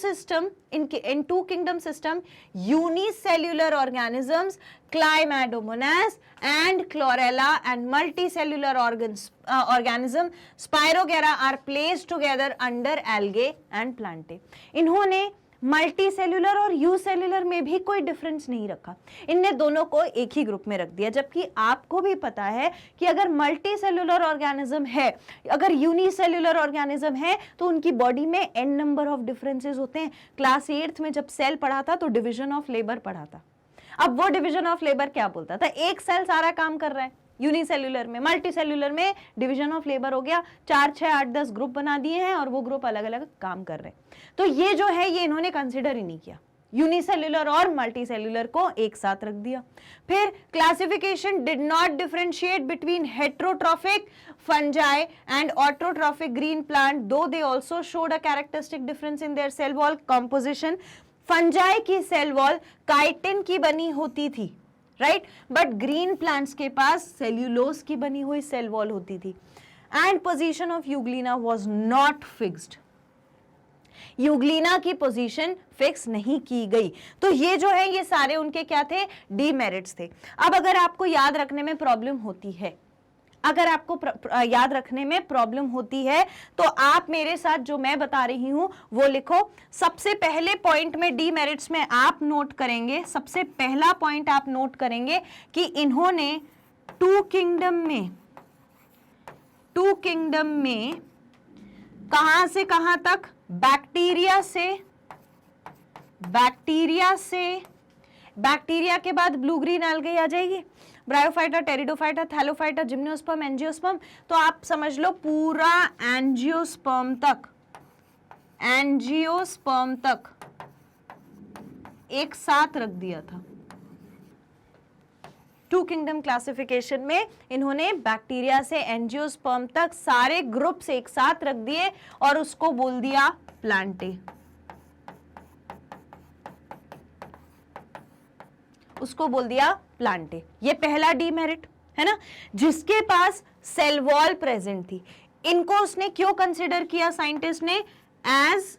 kingdom system, unicellular organisms, Chlamydomonas and Chlorella, and multicellular organism Spirogyra are placed together under algae and plantae. इन्होंने मल्टी सेल्यूलर और यू सेल्यूलर में भी कोई डिफरेंस नहीं रखा, इनने दोनों को एक ही ग्रुप में रख दिया। जबकि आपको भी पता है कि अगर मल्टी सेल्यूलर ऑर्गेनिज्म है, अगर यूनिसेल्यूलर ऑर्गेनिज्म है, तो उनकी बॉडी में एन नंबर ऑफ डिफरेंसेस होते हैं। क्लास 8th में जब सेल पढ़ा था तो डिवीजन ऑफ लेबर पढ़ा था। अब वो डिवीजन ऑफ लेबर क्या बोलता था? एक सेल सारा काम कर रहा है यूनिसेल्यूलर में, मल्टी सेल्यूलर में डिवीजन ऑफ लेबर हो गया, 4, 6, 8, 10 ग्रुप बना दिए हैं और वो ग्रुप अलग अलग काम कर रहे हैं। तो ये जो है ये इन्होंने कंसिडर ही नहीं किया, यूनिसेल्यूलर और मल्टी सेल्यूलर को एक साथ रख दिया। फिर classification did not differentiate between heterotrophic fungi and autotrophic green plant, though they also showed a characteristic difference in their cell wall composition. Fungi की सेल वॉल काइटिन की बनी होती थी, राइट, बट ग्रीन प्लांट्स के पास cellulose की बनी हुई cell wall होती थी। And position of Euglena was not fixed, Euglena की पोजीशन फिक्स नहीं की गई। तो ये जो है ये सारे उनके क्या थे? डीमेरिट्स थे। अब अगर आपको याद रखने में प्रॉब्लम होती है, अगर आपको याद रखने में प्रॉब्लम होती है तो आप मेरे साथ जो मैं बता रही हूं वो लिखो। सबसे पहले पॉइंट में डीमेरिट्स में आप नोट करेंगे, सबसे पहला पॉइंट आप नोट करेंगे कि इन्होंने टू किंगडम में कहां से कहां तक? बैक्टीरिया के बाद ब्लू ग्रीन एल्गी आ जाएगी, bryophyta, pteridophyta, Thallophyta, gymnosperm, angiosperm. तो आप समझ लो पूरा एंजियोस्पर्म तक एक साथ रख दिया था। टू किंगडम क्लासिफिकेशन में इन्होंने बैक्टीरिया से एंजियोस्पर्म तक सारे ग्रुप्स एक साथ रख दिए और उसको बोल दिया प्लांटे, उसको बोल दिया प्लांटे। ये पहला डीमेरिट है ना, जिसके पास सेल वॉल प्रेजेंट थी। इनको उसने क्यों कंसिडर किया साइंटिस्ट ने? As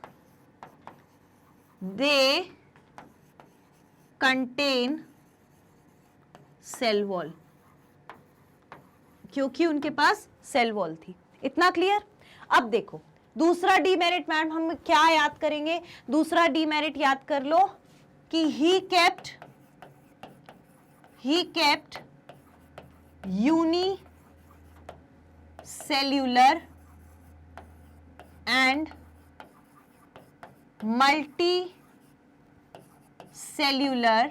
they contain cell wall, क्योंकि उनके पास सेल वॉल थी। इतना क्लियर? अब देखो दूसरा डीमेरिट मैम हम क्या याद करेंगे? दूसरा डीमेरिट याद कर लो कि he kept unicellular and multicellular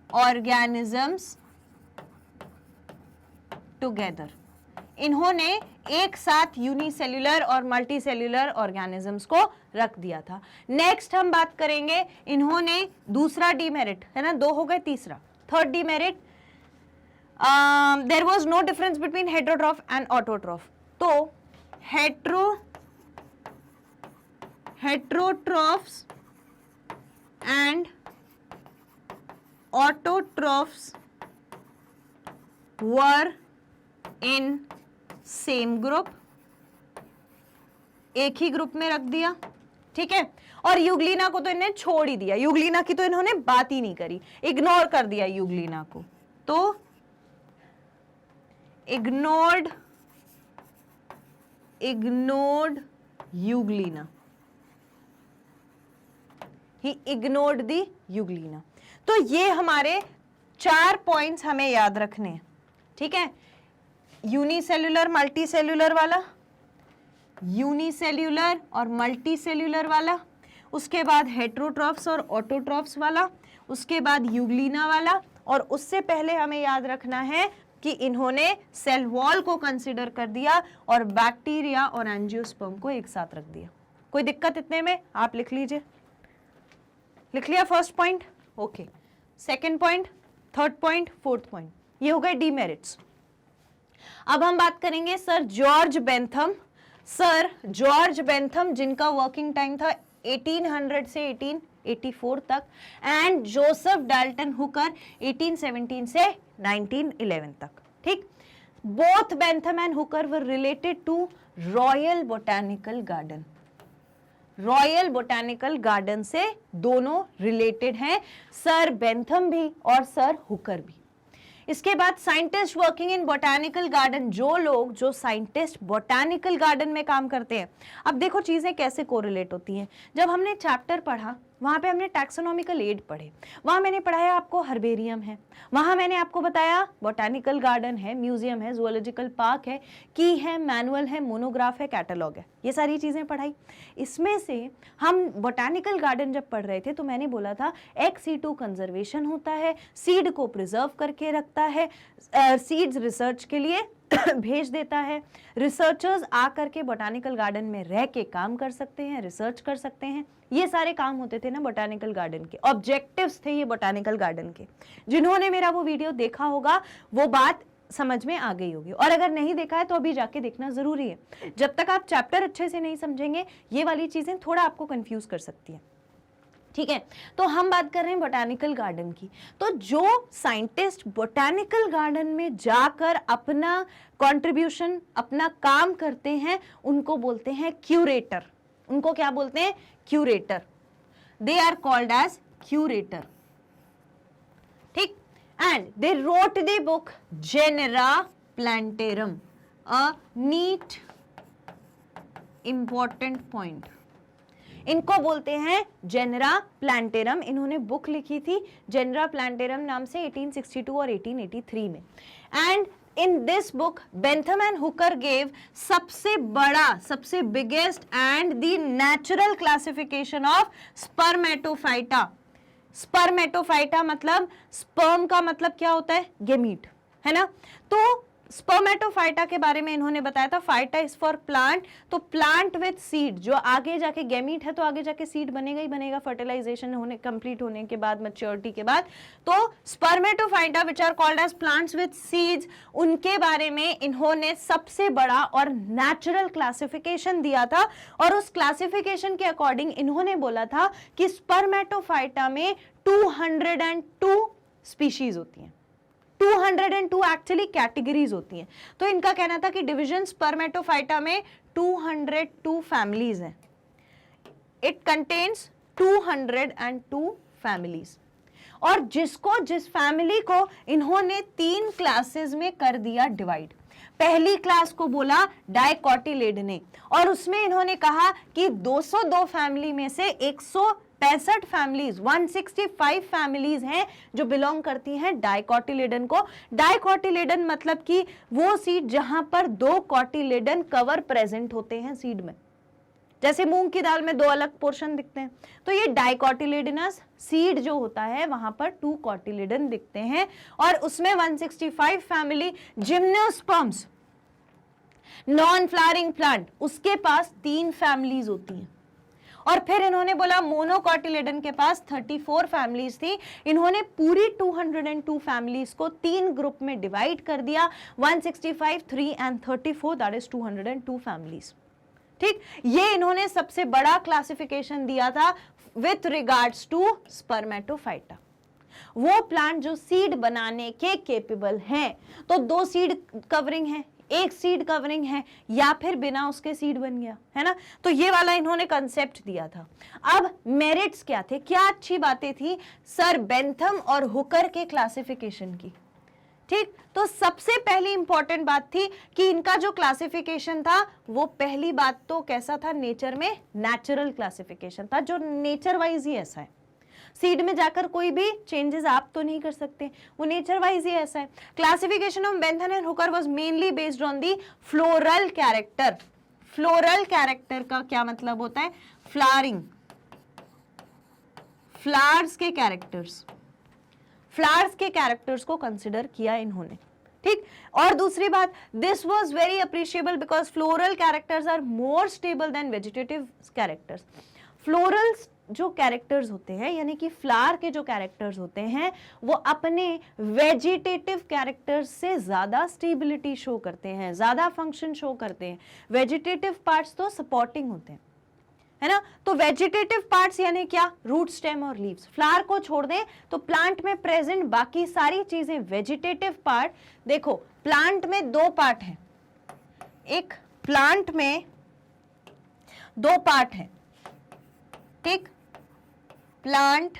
organisms together। इन्होंने एक साथ यूनिसेल्यूलर और मल्टीसेल्यूलर ऑर्गेनिजम्स को रख दिया था। नेक्स्ट हम बात करेंगे, इन्होंने दूसरा डीमेरिट है ना, दो हो गए, तीसरा third demerit, there was no difference between heterotroph and autotroph. तो heterotrophs and autotrophs were in same group, एक ही ग्रुप में रख दिया, ठीक है। और यूग्लिना को तो इन्हें छोड़ ही दिया, यूग्लिना की तो इन्होंने बात ही नहीं करी, इग्नोर कर दिया यूग्लिना को। तो इग्नोर्ड यूग्लिना, ही इग्नोर्ड दी यूग्लिना। तो ये हमारे 4 पॉइंट्स हमें याद रखने हैं, ठीक है। यूनिसेल्यूलर मल्टीसेल्यूलर वाला, यूनिसेल्यूलर और मल्टीसेल्यूलर वाला, उसके बाद हेट्रोट्रॉफ्स और ऑटोट्रॉफ्स वाला, उसके बाद यूग्लिना वाला, और उससे पहले हमें याद रखना है कि इन्होंने सेल वॉल को कंसीडर कर दिया और बैक्टीरिया और एंजियोस्पर्म को एक साथ रख दिया। कोई दिक्कत इतने में? आप लिख लीजिए, लिख लिया first point, okay. Second point, third point, fourth point, ये हो गए डीमेरिट्स। अब हम बात करेंगे सर जॉर्ज बेंथम, जिनका वर्किंग टाइम था 1800 से 1884 तक, एंड जोसेफ डाल्टन हुकर 1817 से 1911 तक। ठीक, both Bentham and Hooker were related to royal botanical garden. Royal botanical garden से दोनों रिलेटेड हैं, सर बेंथम भी और सर हुकर भी। इसके बाद scientist working in botanical garden, जो साइंटिस्ट बोटानिकल गार्डन में काम करते हैं। अब देखो चीजें कैसे कोरिलेट होती हैं। जब हमने चैप्टर पढ़ा वहां पे हमने टैक्सोनॉमिकल एड पढ़े, वहां मैंने पढ़ाया आपको हर्बेरियम है, वहां मैंने आपको बताया बोटानिकल गार्डन है, म्यूजियम है, जूलॉजिकल पार्क है, की है, मैनुअल है, मोनोग्राफ है, कैटलॉग है, ये सारी चीजें पढ़ाई। इसमें से हम बोटानिकल गार्डन जब पढ़ रहे थे तो मैंने बोला था एक्स सीटू कंजर्वेशन होता है, सीड को प्रिजर्व करके रखता है, सीड्स रिसर्च के लिए भेज देता है, रिसर्चर्स आ करके बोटानिकल गार्डन में रह के काम कर सकते हैं, रिसर्च कर सकते हैं। ये सारे काम होते थे ना बोटानिकल गार्डन के, ऑब्जेक्टिव्स थे ये बोटानिकल गार्डन के। जिन्होंने मेरा वो वीडियो देखा होगा वो बात समझ में आ गई होगी, और अगर नहीं देखा है तो अभी जाके देखना जरूरी है। जब तक आप चैप्टर अच्छे से नहीं समझेंगे ये वाली चीजें थोड़ा आपको कंफ्यूज कर सकती है। ठीक है, तो हम बात कर रहे हैं बोटानिकल गार्डन की। तो जो साइंटिस्ट बोटानिकल गार्डन में जाकर अपना कंट्रीब्यूशन, अपना काम करते हैं, उनको बोलते हैं क्यूरेटर। उनको क्या बोलते हैं? Curator. They are called as curator. ठीक, and they wrote the book genera plantarum, a neat important point. इनको बोलते हैं जेनेरा प्लांटेरम। इन्होंने बुक लिखी थी जेनेरा प्लांटेरम नाम से 1862 और 1883 में। And in this book Bentham and Hooker gave सबसे बड़ा, सबसे biggest and the natural classification of Spermatophyta. Spermatophyta मतलब स्पर्म का मतलब क्या होता है? गेमीट, है ना। तो स्पर्मेटोफाइटा के बारे में इन्होंने बताया था। फाइटा इज फॉर प्लांट, तो प्लांट विद सीड, जो आगे जाके गेमीट है तो आगे जाके सीड बनेगा ही बनेगा फर्टिलाइजेशन होने, कंप्लीट होने के बाद, मैच्योरिटी के बाद। तो spermatophyta which are called as plants with seeds, उनके बारे में इन्होंने सबसे बड़ा और नेचुरल क्लासिफिकेशन दिया था। और उस क्लासिफिकेशन के अकॉर्डिंग इन्होंने बोला था कि स्पर्मेटोफाइटा में 202 स्पीशीज होती हैं। 202 एक्चुअली कैटेगरीज होती हैं। तो इनका कहना था कि डिवीजन स्पर्मेटोफाइटा में 202 फैमिलीज हैं। It contains 202 families. और जिस फैमिली को इन्होंने 3 क्लासेस में कर दिया डिवाइड। पहली क्लास को बोला डाइकोटिलिडने, और उसमें इन्होंने कहा कि 202 फैमिली में से 165 फैमिलीज, 165 फैमिलीज हैं जो बिलोंग करती हैं डाइकोटिलिडन को। डाइकोटिलिडन मतलब कि वो सीड जहां पर 2 कोटिलिडन कवर प्रेजेंट होते हैं सीड में। जैसे मूंग की दाल में 2 अलग पोर्शन दिखते हैं, तो ये डाइकोटिलिडनस सीड जो होता है वहां पर 2 कोटिलिडन दिखते हैं। और उसमें 165 family gymnosperms, non flowering plant, उसके पास 3 फैमिलीज होती हैं। और फिर इन्होंने बोला मोनोकोटिलिडन के पास 34 फैमिलीज थी। इन्होंने पूरी 202 फैमिलीज को 3 ग्रुप में डिवाइड कर दिया, 165, 3 एंड 34, दैट इज 202 फैमिलीज। ठीक, ये इन्होंने सबसे बड़ा क्लासिफिकेशन दिया था विथ रिगार्ड्स टू स्पर्मेटोफाइटा। वो प्लांट जो सीड बनाने के केपेबल हैं। तो 2 सीड कवरिंग है, 1 सीड कवरिंग है, या फिर बिना उसके सीड बन गया, है ना। तो ये वाला इन्होंने कंसेप्ट दिया था। अब मेरिट्स क्या थे, क्या अच्छी बातें थी सर बेंथम और हुकर के क्लासिफिकेशन की। ठीक, तो सबसे पहली इंपॉर्टेंट बात थी कि इनका जो क्लासिफिकेशन था वो पहली बात तो कैसा था, नेचर में नेचुरल क्लासिफिकेशन था, जो नेचर वाइज ही ऐसा है। सीड में जाकर कोई भी चेंजेस आप तो नहीं कर सकते, वो नेचर वाइज ही ऐसा है। Classification of Bentham and Hooker was mainly based on the floral character. Floral character का क्या मतलब होता है? फ्लावरिंग, फ्लावर्स के कैरेक्टर्स, फ्लावर्स के कैरेक्टर्स को कंसिडर किया इन्होंने। ठीक, और दूसरी बात, this was very appreciable because floral characters are more stable than vegetative characters. Floral जो कैरेक्टर्स होते हैं, यानी कि फ्लावर के जो कैरेक्टर्स होते हैं, वो अपने वेजिटेटिव कैरेक्टर्स से ज्यादा स्टेबिलिटी शो करते हैं, ज्यादा फंक्शन शो करते हैं। वेजिटेटिव पार्ट्स तो सपोर्टिंग होते हैं, है ना। तो वेजिटेटिव पार्ट्स यानी क्या, रूट, स्टेम और लीव्स। फ्लावर को छोड़ दें तो प्लांट में प्रेजेंट बाकी सारी चीजें वेजिटेटिव पार्ट। देखो प्लांट में दो पार्ट हैं, एक प्लांट में दो पार्ट हैं, ठीक, प्लांट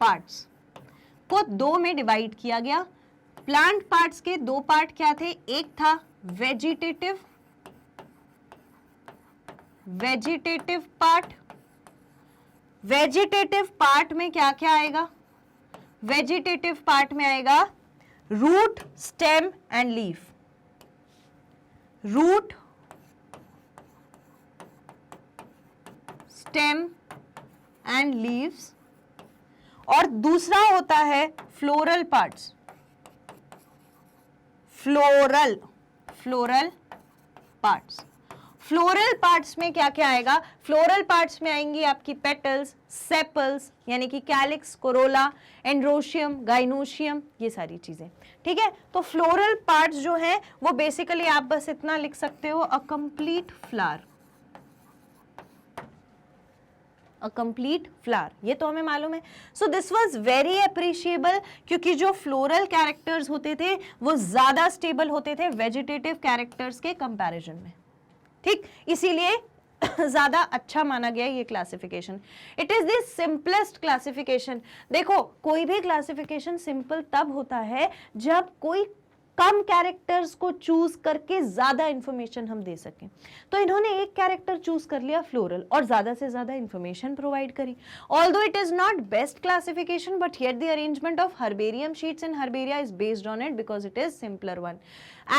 पार्ट्स को दो में डिवाइड किया गया। प्लांट पार्ट्स के दो पार्ट क्या थे, एक था वेजिटेटिव पार्ट। वेजिटेटिव पार्ट में क्या क्या आएगा, वेजिटेटिव पार्ट में आएगा root, stem and leaf. Root, stem and leaves. और दूसरा होता है floral parts, floral parts. Floral parts में क्या क्या आएगा, फ्लोरल पार्ट्स में आएंगी आपकी पेटल्स, सेपल्स यानी कि कैलिक्स, कोरोला, एंड्रोशियम, गाइनोशियम, ये सारी चीजें, ठीक है। तो फ्लोरल पार्ट्स जो हैं वो बेसिकली आप बस इतना लिख सकते हो, a complete flower, a complete flower, ये तो हमें मालूम है। So this was very appreciable, क्योंकि जो फ्लोरल कैरेक्टर्स होते थे वो ज्यादा स्टेबल होते थे वेजिटेटिव कैरेक्टर्स के कंपैरिजन में, ठीक, इसीलिए ज्यादा अच्छा माना गया ये classification. It is the simplest classification. देखो कोई भी क्लासिफिकेशन सिंपल तब होता है जब कोई कम कैरेक्टर्स को चूज करके ज्यादा इंफॉर्मेशन हम दे सकें। तो इन्होंने एक कैरेक्टर चूज कर लिया फ्लोरल और ज्यादा से ज्यादा इंफॉर्मेशन प्रोवाइड करी। Although it is not best classification but here the arrangement of herbarium sheets in herbaria is based on it because it is simpler one.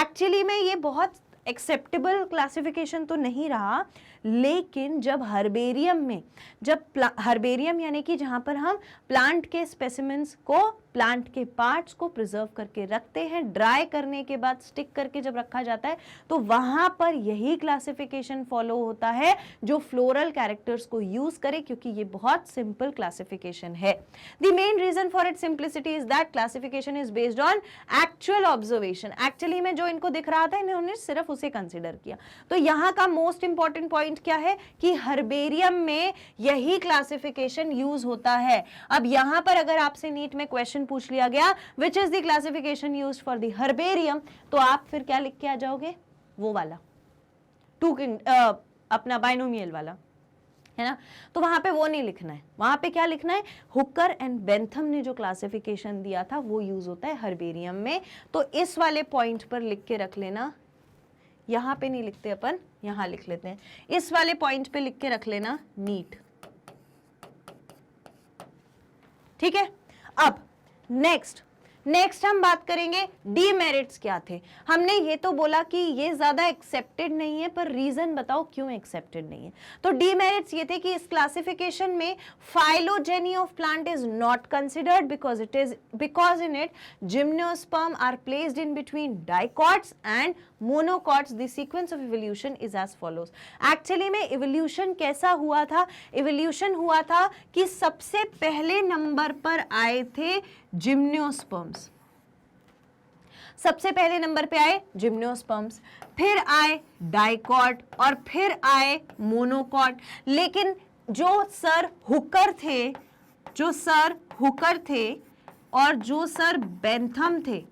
Actually में ये बहुत एक्सेप्टेबल क्लासिफिकेशन तो नहीं रहा, लेकिन जब हर्बेरियम में, जब हर्बेरियम यानी कि जहां पर हम प्लांट के स्पेसिमेंस को, प्लांट के पार्ट्स को प्रिजर्व करके रखते हैं, ड्राई करने के बाद स्टिक करके जब रखा जाता है, तो वहां पर यही क्लासिफिकेशन फॉलो होता है जो फ्लोरल कैरेक्टर्स को यूज करे, क्योंकि ये बहुत सिंपल क्लासिफिकेशन है। The main reason for it simplicity is that classification is based on actual observation. Actually में जो इनको दिख रहा था इन्होंने सिर्फ उसे कंसिडर किया। तो यहाँ का मोस्ट इंपॉर्टेंट पॉइंट क्या है कि हर्बेरियम में यही क्लासिफिकेशन यूज होता है। अब यहां पर अगर आपसे नीट में क्वेश्चन पूछ लिया गया विच is the classification used for the herbarium, तो आप फिर क्या लिख के आ जाओगे, वो वाला अपना बाइनोमियल वाला, है ना। तो वहां पे वो नहीं लिखना है, वहां पे क्या लिखना है, हुकर एंड बेंथम ने जो क्लासिफिकेशन दिया था वो यूज होता है हर्बेरियम में। तो इस वाले पॉइंट पर लिख के रख लेना, यहां पे नहीं लिखते अपन, यहां लिख लेते हैं, इस वाले पॉइंट पे लिख के रख लेना नीट, ठीक है। अब नेक्स्ट हम बात करेंगे डीमेरिट्स क्या थे। हमने ये तो बोला कि ये ज्यादा एक्सेप्टेड नहीं है, पर रीजन बताओ क्यों एक्सेप्टेड नहीं है। तो डीमेरिट्स ये थे कि इस क्लासिफिकेशन में phylogeny of plant is not considered because in it gymnosperm are placed in between dicots and monocots. The sequence of evolution is as follows. Actually में इवोल्यूशन कैसा हुआ था, इवोल्यूशन हुआ था कि सबसे पहले नंबर पर आए थे जिम्नोस्पर्म्स, सबसे पहले नंबर पे आए जिम्नोस्पर्म्स, फिर आए डाइकॉट और फिर आए मोनोकॉट। लेकिन जो सर हुकर थे और जो सर बेंथम थे,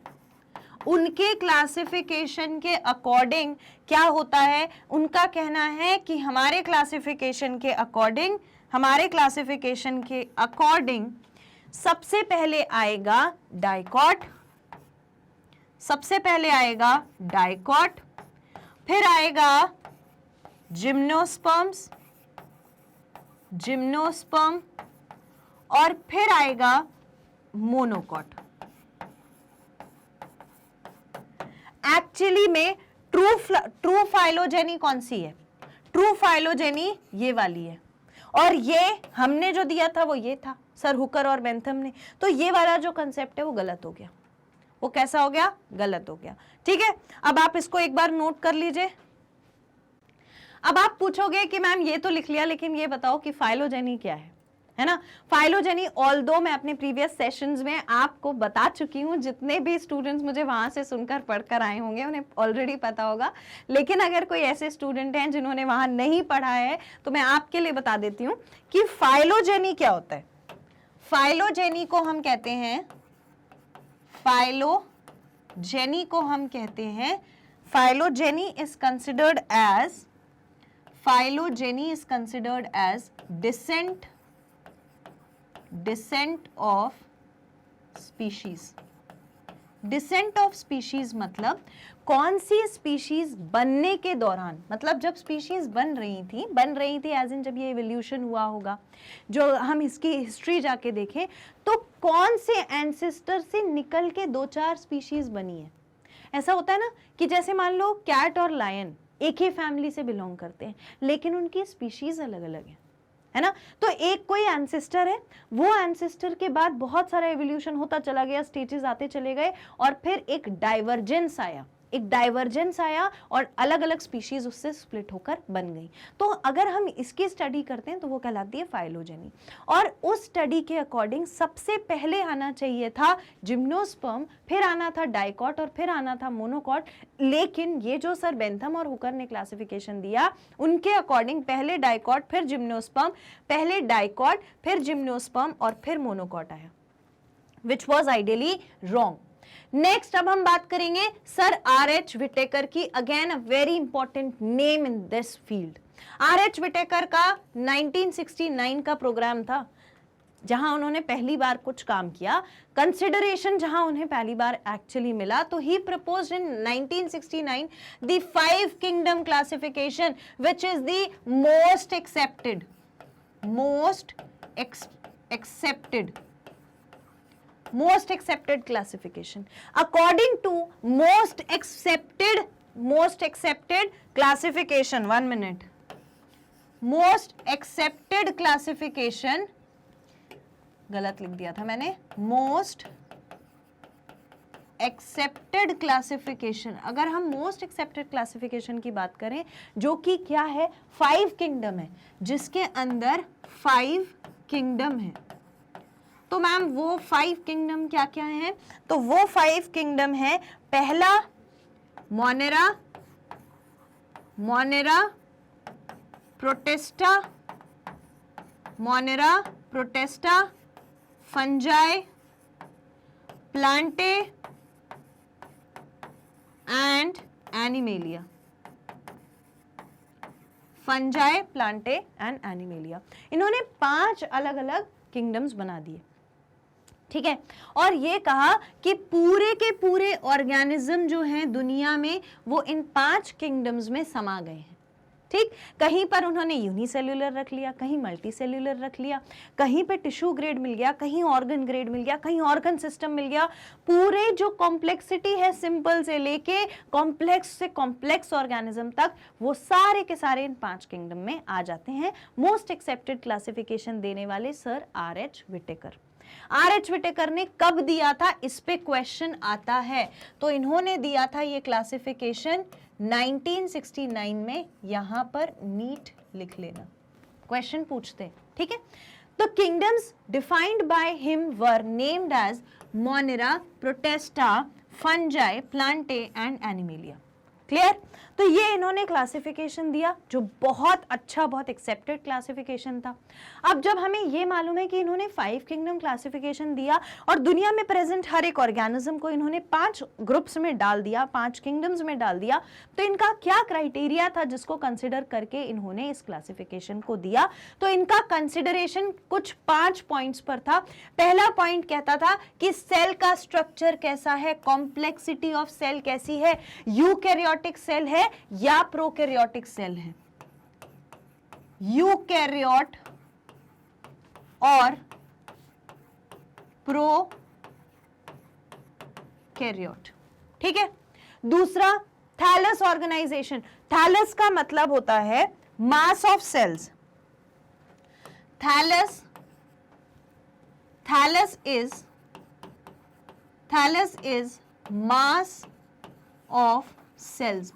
उनके क्लासिफिकेशन के अकॉर्डिंग क्या होता है, उनका कहना है कि हमारे क्लासिफिकेशन के अकॉर्डिंग सबसे पहले आएगा डाइकॉट, फिर आएगा जिम्नोस्पर्म और फिर आएगा मोनोकॉट। एक्चुअली में ट्रू फाइलोजेनी कौन सी है, ट्रू फाइलोजेनी ये वाली है, और ये हमने जो दिया था वो ये था सर हुकर और बेंथम ने। तो ये वाला जो कंसेप्ट है वो गलत हो गया, वो कैसा हो गया, गलत हो गया, ठीक है। अब आप इसको एक बार नोट कर लीजिए। अब आप पूछोगे कि मैम ये तो लिख लिया, लेकिन ये बताओ कि फाइलोजेनी क्या है। है ना। फाइलोजेनी ऑल्दो मैं अपने प्रीवियस सेशंस में आपको बता चुकी हूँ, जितने भी स्टूडेंट्स मुझे वहां से सुनकर पढ़कर आए होंगे उन्हें ऑलरेडी पता होगा, लेकिन अगर कोई ऐसे स्टूडेंट हैं जिन्होंने वहां नहीं पढ़ा है तो मैं आपके लिए बता देती हूँ कि फाइलोजेनी क्या होता है। फाइलोजेनी को हम कहते हैं, फाइलोजेनी को हम कहते हैं, phylogeny is considered as, phylogeny is considered as descent of species. Descent of species मतलब कौन सी स्पीशीज बनने के दौरान, मतलब जब स्पीशीज बन रही थी एज इन जब ये इवोल्यूशन हुआ होगा, जो हम इसकी हिस्ट्री जाके देखें तो कौन से एंसेस्टर से निकल के 2-4 स्पीशीज बनी है। ऐसा होता है ना कि जैसे मान लो कैट और लायन एक ही फैमिली से बिलोंग करते हैं लेकिन उनकी स्पीशीज अलग अलग है ना। तो एक कोई एंसेस्टर है, वो एंसेस्टर के बाद बहुत सारा एवोल्यूशन होता चला गया, स्टेजेस आते चले गए और फिर एक डाइवर्जेंस आया और अलग अलग स्पीशीज उससे स्प्लिट होकर बन गई। तो अगर हम इसकी स्टडी करते हैं तो वो कहलाती है फाइलोजेनी। और उस स्टडी के अकॉर्डिंग सबसे पहले आना चाहिए था जिम्नोस्पर्म, फिर आना था डाइकॉट और फिर आना था मोनोकॉट। लेकिन ये जो सर बेंथम और हुकर ने क्लासिफिकेशन दिया उनके अकॉर्डिंग पहले डाइकॉट फिर जिम्नोस्पर्म, पहले डाइकॉट फिर जिम्नोस्पर्म और फिर मोनोकॉट आया, which was ideally wrong. Next अब हम बात करेंगे सर R.H. विटेकर की, again a very important name in this field. R.H. Whittaker का 1969 का प्रोग्राम था जहां उन्होंने पहली बार कुछ काम किया, कंसिडरेशन जहां उन्हें पहली बार एक्चुअली मिला। तो he proposed in 1969 the 5 kingdom classification which is the most accepted classification. According to most accepted classification, 1 minute, most accepted classification, गलत लिख दिया था मैंने, most accepted classification, अगर हम most accepted classification की बात करें जो कि क्या है, 5 किंगडम है, जिसके अंदर 5 किंगडम है। तो मैम वो 5 किंगडम क्या क्या हैं? तो वो 5 किंगडम है, पहला Monera Protista, fungi, Plantae and animalia. Fungi, Plantae and animalia, इन्होंने 5 अलग अलग किंगडम्स बना दिए, ठीक है। और ये कहा कि पूरे के पूरे ऑर्गेनिज्म जो हैं दुनिया में वो इन 5 किंगडम्स में समा गए हैं, ठीक। कहीं पर उन्होंने यूनिसेल्यूलर रख लिया, कहीं मल्टी सेल्यूलर रख लिया, कहीं पे टिश्यू ग्रेड मिल गया, कहीं ऑर्गन ग्रेड मिल गया, कहीं ऑर्गन सिस्टम मिल गया। पूरे जो कॉम्प्लेक्सिटी है सिंपल से लेके कॉम्प्लेक्स से कॉम्प्लेक्स ऑर्गेनिज्म तक, वो सारे के सारे इन 5 किंगडम में आ जाते हैं। मोस्ट एक्सेप्टेड क्लासिफिकेशन देने वाले sir R.H. Whittaker. R.H. Whittaker ने कब दिया था, इस पे क्वेश्चन आता है। तो इन्होंने दिया था ये क्लासिफिकेशन 1969 में, यहां पर नीट लिख लेना, क्वेश्चन पूछते हैं, ठीक है। तो kingdoms defined by him were named as Monera, Protista, fungi, Plantae and Animalia. Clear? तो ये इन्होंने क्लासिफिकेशन दिया जो बहुत अच्छा, बहुत एक्सेप्टेड क्लासिफिकेशन था। अब जब हमें ये मालूम है कि इन्होंने 5 किंगडम क्लासिफिकेशन दिया और दुनिया में प्रेजेंट हर एक ऑर्गेनिज्म को इन्होंने 5 ग्रुप्स में डाल दिया, 5 किंगडम्स में डाल दिया, तो इनका क्या क्राइटेरिया था जिसको कंसिडर करके इन्होंने इस क्लासिफिकेशन को दिया? तो इनका कंसिडरेशन कुछ 5 पॉइंट्स पर था। पहला पॉइंट कहता था कि सेल का स्ट्रक्चर कैसा है, कॉम्प्लेक्सिटी ऑफ सेल कैसी है, यूकैरियोटिक सेल है या प्रोकैरियोटिक सेल है, यूकैरियोट और प्रोकैरियोट, ठीक है। दूसरा, थैलस ऑर्गेनाइजेशन। थैलस का मतलब होता है mass of cells. Thallus is mass of cells.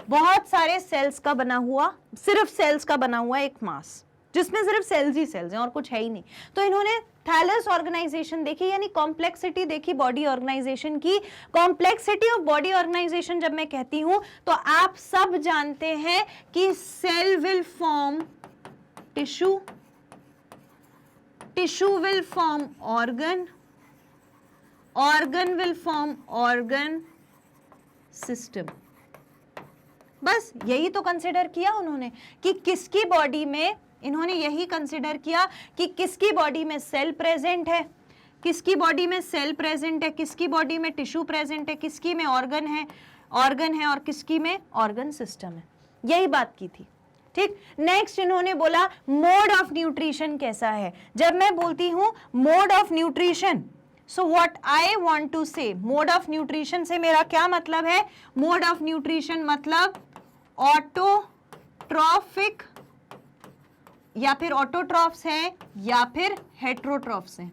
बहुत सारे सेल्स का बना हुआ, सिर्फ सेल्स का बना हुआ एक मास जिसमें सिर्फ सेल्स ही सेल्स हैं और कुछ है ही नहीं। तो इन्होंने थैलस ऑर्गेनाइजेशन देखी, यानी कॉम्प्लेक्सिटी देखी बॉडी ऑर्गेनाइजेशन की। कॉम्प्लेक्सिटी ऑफ बॉडी ऑर्गेनाइजेशन जब मैं कहती हूं तो आप सब जानते हैं कि cell will form tissue, tissue will form organ, organ will form organ system. बस यही तो कंसिडर किया उन्होंने कि किसकी बॉडी में, इन्होंने यही कंसिडर किया कि किसकी बॉडी में सेल प्रेजेंट है, किसकी बॉडी में सेल प्रेजेंट है, किसकी बॉडी में टिश्यू प्रेजेंट है, किसकी में ऑर्गन है और किसकी में ऑर्गन सिस्टम है। यही बात की थी। ठीक, नेक्स्ट इन्होंने बोला मोड ऑफ न्यूट्रिशन कैसा है। जब मैं बोलती हूं mode of nutrition, so what I want to say, mode of nutrition से मेरा क्या मतलब है? मोड ऑफ न्यूट्रिशन मतलब ऑटोट्रॉफिक या फिर ऑटोट्रॉफ्स है या फिर हेट्रोट्रॉफ्स हैं,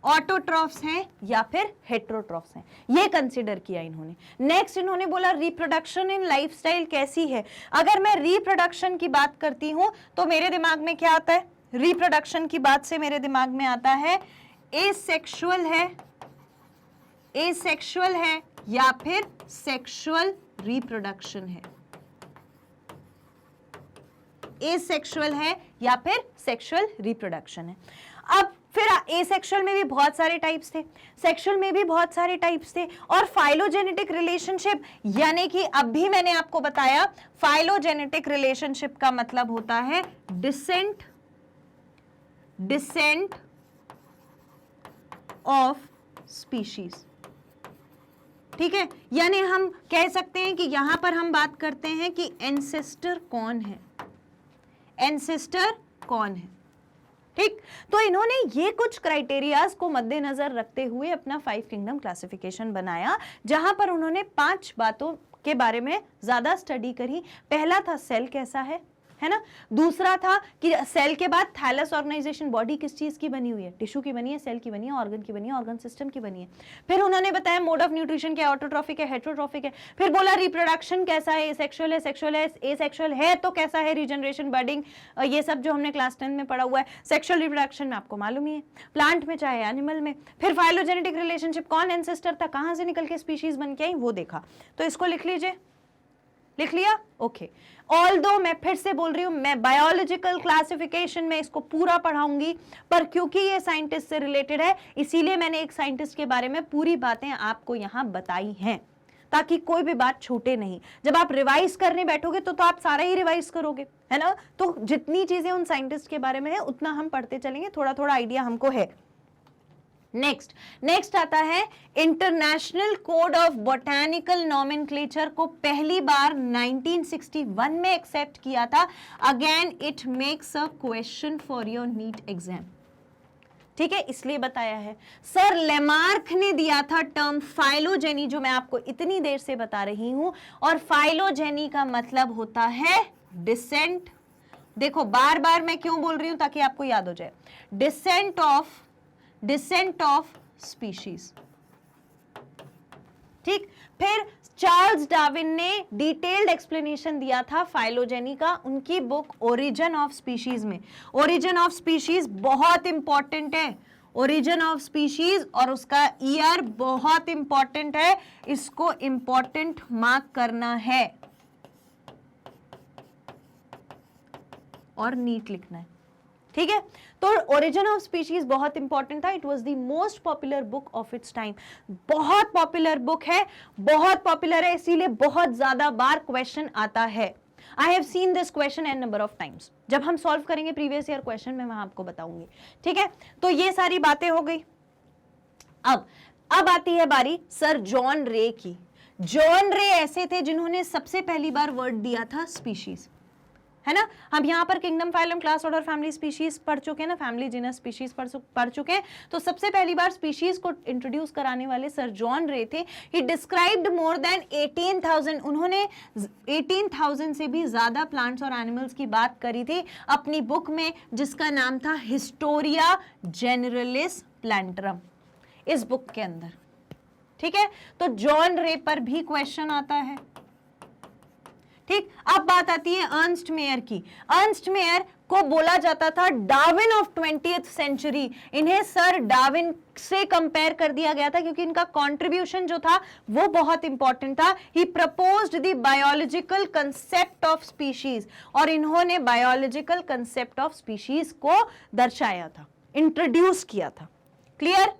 ऑटोट्रॉफ्स हैं या फिर हेट्रोट्रॉफ्स हैं, ये कंसीडर किया इन्होंने। नेक्स्ट इन्होंने बोला रिप्रोडक्शन इन लाइफस्टाइल कैसी है। अगर मैं रिप्रोडक्शन की बात करती हूं तो मेरे दिमाग में क्या आता है? रिप्रोडक्शन की बात से मेरे दिमाग में आता है एसेक्सुअल है, एसेक्सुअल है या फिर सेक्सुअल रिप्रोडक्शन है, एसेक्सुअल है या फिर सेक्सुअल रिप्रोडक्शन है। अब फिर एसेक्सुअल में भी बहुत सारे टाइप्स थे, सेक्सुअल में भी बहुत सारे टाइप्स थे, और फाइलोजेनेटिक रिलेशनशिप, यानी कि अब भी मैंने आपको बताया फाइलोजेनेटिक रिलेशनशिप का मतलब होता है डिसेंट, डिसेंट ऑफ स्पीशीज। ठीक है, यानी हम कह सकते हैं कि यहां पर हम बात करते हैं कि एंसेस्टर कौन है, एंसेस्टर कौन है। ठीक, तो इन्होंने ये कुछ क्राइटेरियाज को मद्देनजर रखते हुए अपना 5 किंगडम क्लासिफिकेशन बनाया, जहां पर उन्होंने 5 बातों के बारे में ज्यादा स्टडी करी। पहला था सेल कैसा है ना। दूसरा था कि सेल के बाद थैलस ऑर्गेनाइजेशन, बॉडी किस चीज की बनी हुई है, टिश्यू की बनी है, सेल की बनी है, ऑर्गन की बनी है, ऑर्गन सिस्टम की बनी है। फिर उन्होंने बताया मोड ऑफ न्यूट्रिशन क्या, ऑटोट्रॉफिक है, हेट्रोट्रॉफिक है। फिर बोला रिप्रोडक्शन कैसा है, एसेक्सुअल है, सेक्सुअल है, एसेक्सुअल है तो कैसा है, रीजनरेशन, बर्डिंग, ये सब जो हमने क्लास 10 में पढ़ा हुआ है। सेक्सुअल रिप्रोडक्शन में आपको मालूम ही है, प्लांट में चाहे एनिमल में। फिर फाइलोजेनेटिक रिलेशनशिप, कौन एंसेस्टर था, कहां से निकल के स्पीशीज बन के आई, वो देखा। तो इसको लिख लीजिए, लिख लिया, ओके। ऑल्दो मैं फिर से बोल रही हूं, मैं बायोलॉजिकल क्लासिफिकेशन में इसको पूरा पढ़ाऊंगी, पर क्योंकि ये साइंटिस्ट से रिलेटेड है इसीलिए मैंने एक साइंटिस्ट के बारे में पूरी बातें आपको यहां बताई हैं, ताकि कोई भी बात छूटे नहीं। जब आप रिवाइज करने बैठोगे तो आप सारा ही रिवाइज करोगे, है ना। तो जितनी चीजें उन साइंटिस्ट के बारे में है उतना हम पढ़ते चलेंगे, थोड़ा थोड़ा आइडिया हमको है। नेक्स्ट आता है international code of botanical nomenclature को पहली बार 1961 में एक्सेप्ट किया था। Again it makes a question for your NEET exam. ठीक है, इसलिए बताया है। सर लेमार्क ने दिया था टर्म फाइलोजेनी, जो मैं आपको इतनी देर से बता रही हूं, और फाइलोजेनी का मतलब होता है डिसेंट। देखो बार बार मैं क्यों बोल रही हूं, ताकि आपको याद हो जाए। Decent of species. ठीक, फिर चार्ल्स डार्विन ने डिटेल्ड एक्सप्लेनेशन दिया था फाइलोजेनी का उनकी बुक ओरिजिन ऑफ स्पीशीज में। ओरिजिन ऑफ स्पीशीज बहुत इंपॉर्टेंट है, ओरिजिन ऑफ स्पीशीज, और उसका ईयर बहुत इंपॉर्टेंट है, इसको इंपॉर्टेंट मार्क करना है और नीट लिखना है। ठीक है, तो ओरिजिन ऑफ स्पीशीज बहुत इंपॉर्टेंट था। It was the most popular book of its time. बहुत पॉपुलर बुक है, बहुत पॉपुलर है, इसीलिए बहुत ज्यादा बार क्वेश्चन आता है। I have seen this question an number of times. जब हम सॉल्व करेंगे प्रीवियस ईयर क्वेश्चन में, मैं आपको बताऊंगी। ठीक है, तो ये सारी बातें हो गई। अब आती है बारी सर जॉन रे की। जॉन रे ऐसे थे जिन्होंने सबसे पहली बार वर्ड दिया था स्पीशीज, है ना। हम यहाँ पर kingdom, phylum, class, order, family, species पढ़ चुके हैं ना, फैमिली, जीनस, स्पीशीज पढ़ चुके हैं। तो सबसे पहली बार स्पीशीज को इंट्रोड्यूस कराने वाले सर जॉन रे थे। ही डिस्क्राइब्ड मोर देन 18,000, उन्होंने 18,000 से भी ज्यादा प्लांट्स और एनिमल्स की बात करी थी अपनी बुक में, जिसका नाम था हिस्टोरिया जेनरलिस प्लांटरम, इस बुक के अंदर। ठीक है, तो जॉन रे पर भी क्वेश्चन आता है, ठीक, अब बात आती है अर्नस्ट मेयर की। अर्नस्ट मेयर को बोला जाता था डार्विन ऑफ 20th सेंचुरी। इन्हें सर डार्विन से कंपेयर कर दिया गया था क्योंकि इनका कंट्रीब्यूशन जो था वो बहुत इंपॉर्टेंट था। He proposed the biological concept of species, और इन्होंने बायोलॉजिकल कंसेप्ट ऑफ स्पीशीज को दर्शाया था, इंट्रोड्यूस किया था। क्लियर।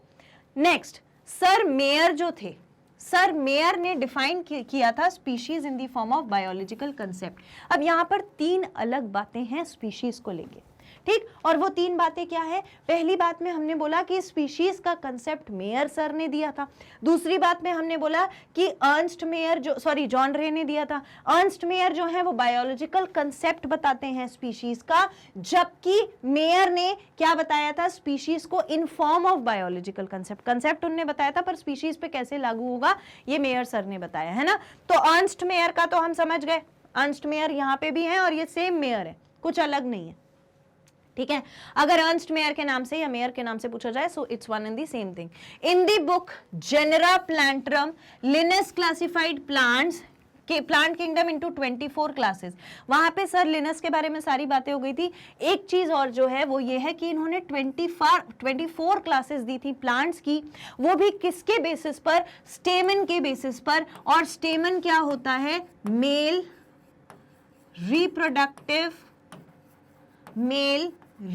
नेक्स्ट, सर मेयर जो थे, सर मेयर ने डिफाइन किया था species in the form of biological concept. अब यहां पर 3 अलग बातें हैं स्पीशीज को लेके, ठीक, और वो 3 बातें क्या है? पहली बात में हमने बोला कि स्पीशीज का कंसेप्ट मेयर सर ने दिया था। दूसरी बात में हमने बोला कि अर्नस्ट मेयर जॉन रे ने दिया था। अर्नस्ट मेयर जो है वो बायोलॉजिकल कंसेप्ट बताते हैं स्पीशीज का, जबकि मेयर ने क्या बताया था? स्पीशीज को in form of biological concept उन्होंने बताया था, पर स्पीशीज पे कैसे लागू होगा ये मेयर सर ने बताया है ना। तो अर्नस्ट मेयर का तो हम समझ गए, अर्नस्ट मेयर यहाँ पे भी है और ये सेम मेयर है, कुछ अलग नहीं है, ठीक है। अगर अर्नस्ट मेयर के नाम से या मेयर के नाम से पूछा जाए so it's one and the same thing. In the book genera प्लांटरम Linus classified plants के प्लांट किंगडम इनटू 24 क्लासेस। वहां पे सर लिनस के बारे में सारी बातें हो गई थी। एक चीज और जो है वो ये है कि इन्होंने 24 क्लासेस दी थी प्लांट्स की, वो भी किसके बेसिस पर? स्टेमन के बेसिस पर। और स्टेमन क्या होता है? Male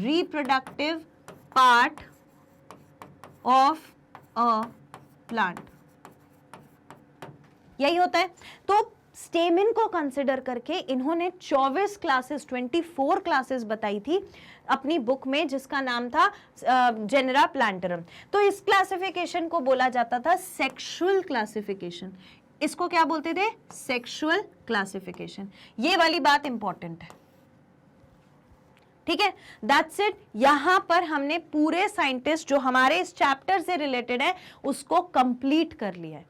reproductive part of a plant, यही होता है। तो स्टेमिन को कंसिडर करके इन्होंने 24 क्लासेस बताई थी अपनी बुक में, जिसका नाम था जेनेरा प्लांटरम। तो इस क्लासिफिकेशन को बोला जाता था सेक्सुअल क्लासिफिकेशन। इसको क्या बोलते थे? Sexual classification. ये वाली बात इंपॉर्टेंट है, ठीक है। That's it. यहां पर हमने पूरे साइंटिस्ट जो हमारे इस चैप्टर से रिलेटेड है उसको कंप्लीट कर लिया है,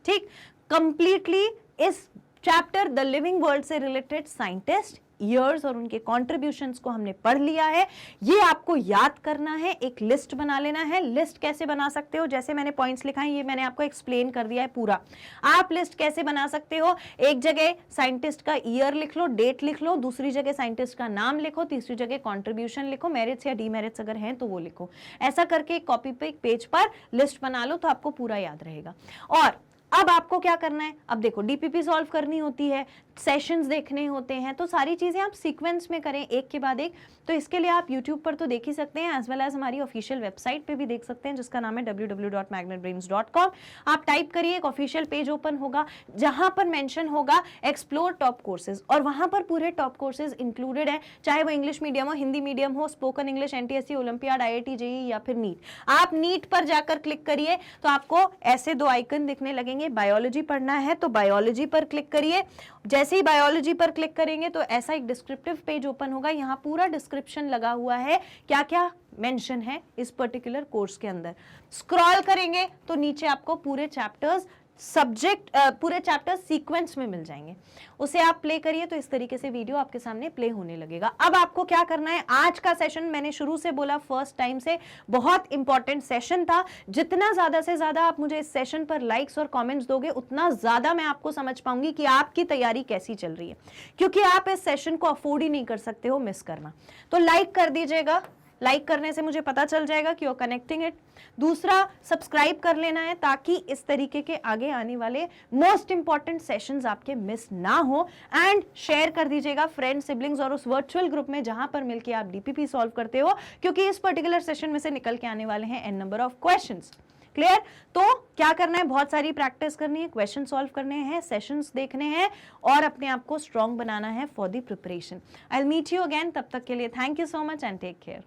ठीक। कंप्लीटली इस चैप्टर द लिविंग वर्ल्ड से रिलेटेड साइंटिस्ट, ईयर्स और उनके कॉन्ट्रीब्यूशंस को हमने पढ़ लिया है। ये आपको याद करना है, एक लिस्ट बना लेना है। लिस्ट कैसे बना सकते हो? जैसे मैंने पॉइंट्स लिखा है ये मैंने आपको एक्सप्लेन कर दिया है पूरा। आप लिस्ट कैसे बना सकते हो? एक जगह साइंटिस्ट का ईयर लिख लो, डेट लिख लो, दूसरी जगह साइंटिस्ट का नाम लिखो, तीसरी जगह कॉन्ट्रीब्यूशन लिखो, मेरिट्स या डीमेरिट्स अगर हैं तो वो लिखो। ऐसा करके कॉपी पे पेज पर लिस्ट बना लो तो आपको पूरा याद रहेगा। और अब आपको क्या करना है? अब देखो डीपीपी सॉल्व करनी होती है, सेशंस देखने होते हैं, तो सारी चीजें आप सीक्वेंस में करें एक के बाद एक। तो इसके लिए आप यूट्यूब पर तो देख ही सकते हैं, एज वेल एज हमारी ऑफिशियल वेबसाइट पे भी देख सकते हैं जिसका नाम है www.magnetbrains.com। आप टाइप करिए, एक ऑफिशियल पेज ओपन होगा जहां पर मेंशन होगा एक्सप्लोर टॉप कोर्सेज, और वहां पर पूरे टॉप कोर्सेज इंक्लूडेड है, चाहे वो इंग्लिश मीडियम हो, हिंदी मीडियम हो, spoken English, NTSC, olympiad, IIT, JEE या फिर नीट। आप नीट पर जाकर क्लिक करिए तो आपको ऐसे 2 आइकन दिखने लगेंगे। बायोलॉजी पढ़ना है तो बायोलॉजी पर क्लिक करिए। जैसे ही बायोलॉजी पर क्लिक करेंगे तो ऐसा एक डिस्क्रिप्टिव पेज ओपन होगा, यहाँ पूरा डिस्क्रिप्शन लगा हुआ है, क्या क्या मेंशन है इस पर्टिकुलर कोर्स के अंदर। स्क्रॉल करेंगे तो नीचे आपको पूरे चैप्टर्स पूरे चैप्टर सीक्वेंस में मिल जाएंगे। उसे आप प्ले करिए तो इस तरीके से वीडियो आपके सामने प्ले होने लगेगा। अब आपको क्या करना है? आज का सेशन मैंने शुरू से बोला, फर्स्ट टाइम से बहुत इंपॉर्टेंट सेशन था। जितना ज्यादा से ज्यादा आप मुझे इस सेशन पर लाइक्स और कमेंट्स दोगे उतना ज्यादा मैं आपको समझ पाऊंगी कि आपकी तैयारी कैसी चल रही है, क्योंकि आप इस सेशन को अफोर्ड ही नहीं कर सकते हो मिस करना। तो लाइक कर दीजिएगा, लाइक करने से मुझे पता चल जाएगा कि यू आर कनेक्टिंग इट। दूसरा, सब्सक्राइब कर लेना है ताकि इस तरीके के आगे आने वाले मोस्ट इंपॉर्टेंट सेशंस आपके मिस ना हो। एंड शेयर कर दीजिएगा फ्रेंड, सिबलिंग्स और उस वर्चुअल ग्रुप में जहां पर मिलके आप डीपीपी सॉल्व करते हो, क्योंकि इस पर्टिकुलर सेशन में से निकल के आने वाले हैं n number of questions. Clear? तो क्या करना है? बहुत सारी प्रैक्टिस करनी है, क्वेश्चन सॉल्व करने हैं, सेशंस देखने हैं और अपने आप को स्ट्रांग बनाना है for the preparation. I will meet you again. तब तक के लिए thank you so much and take care.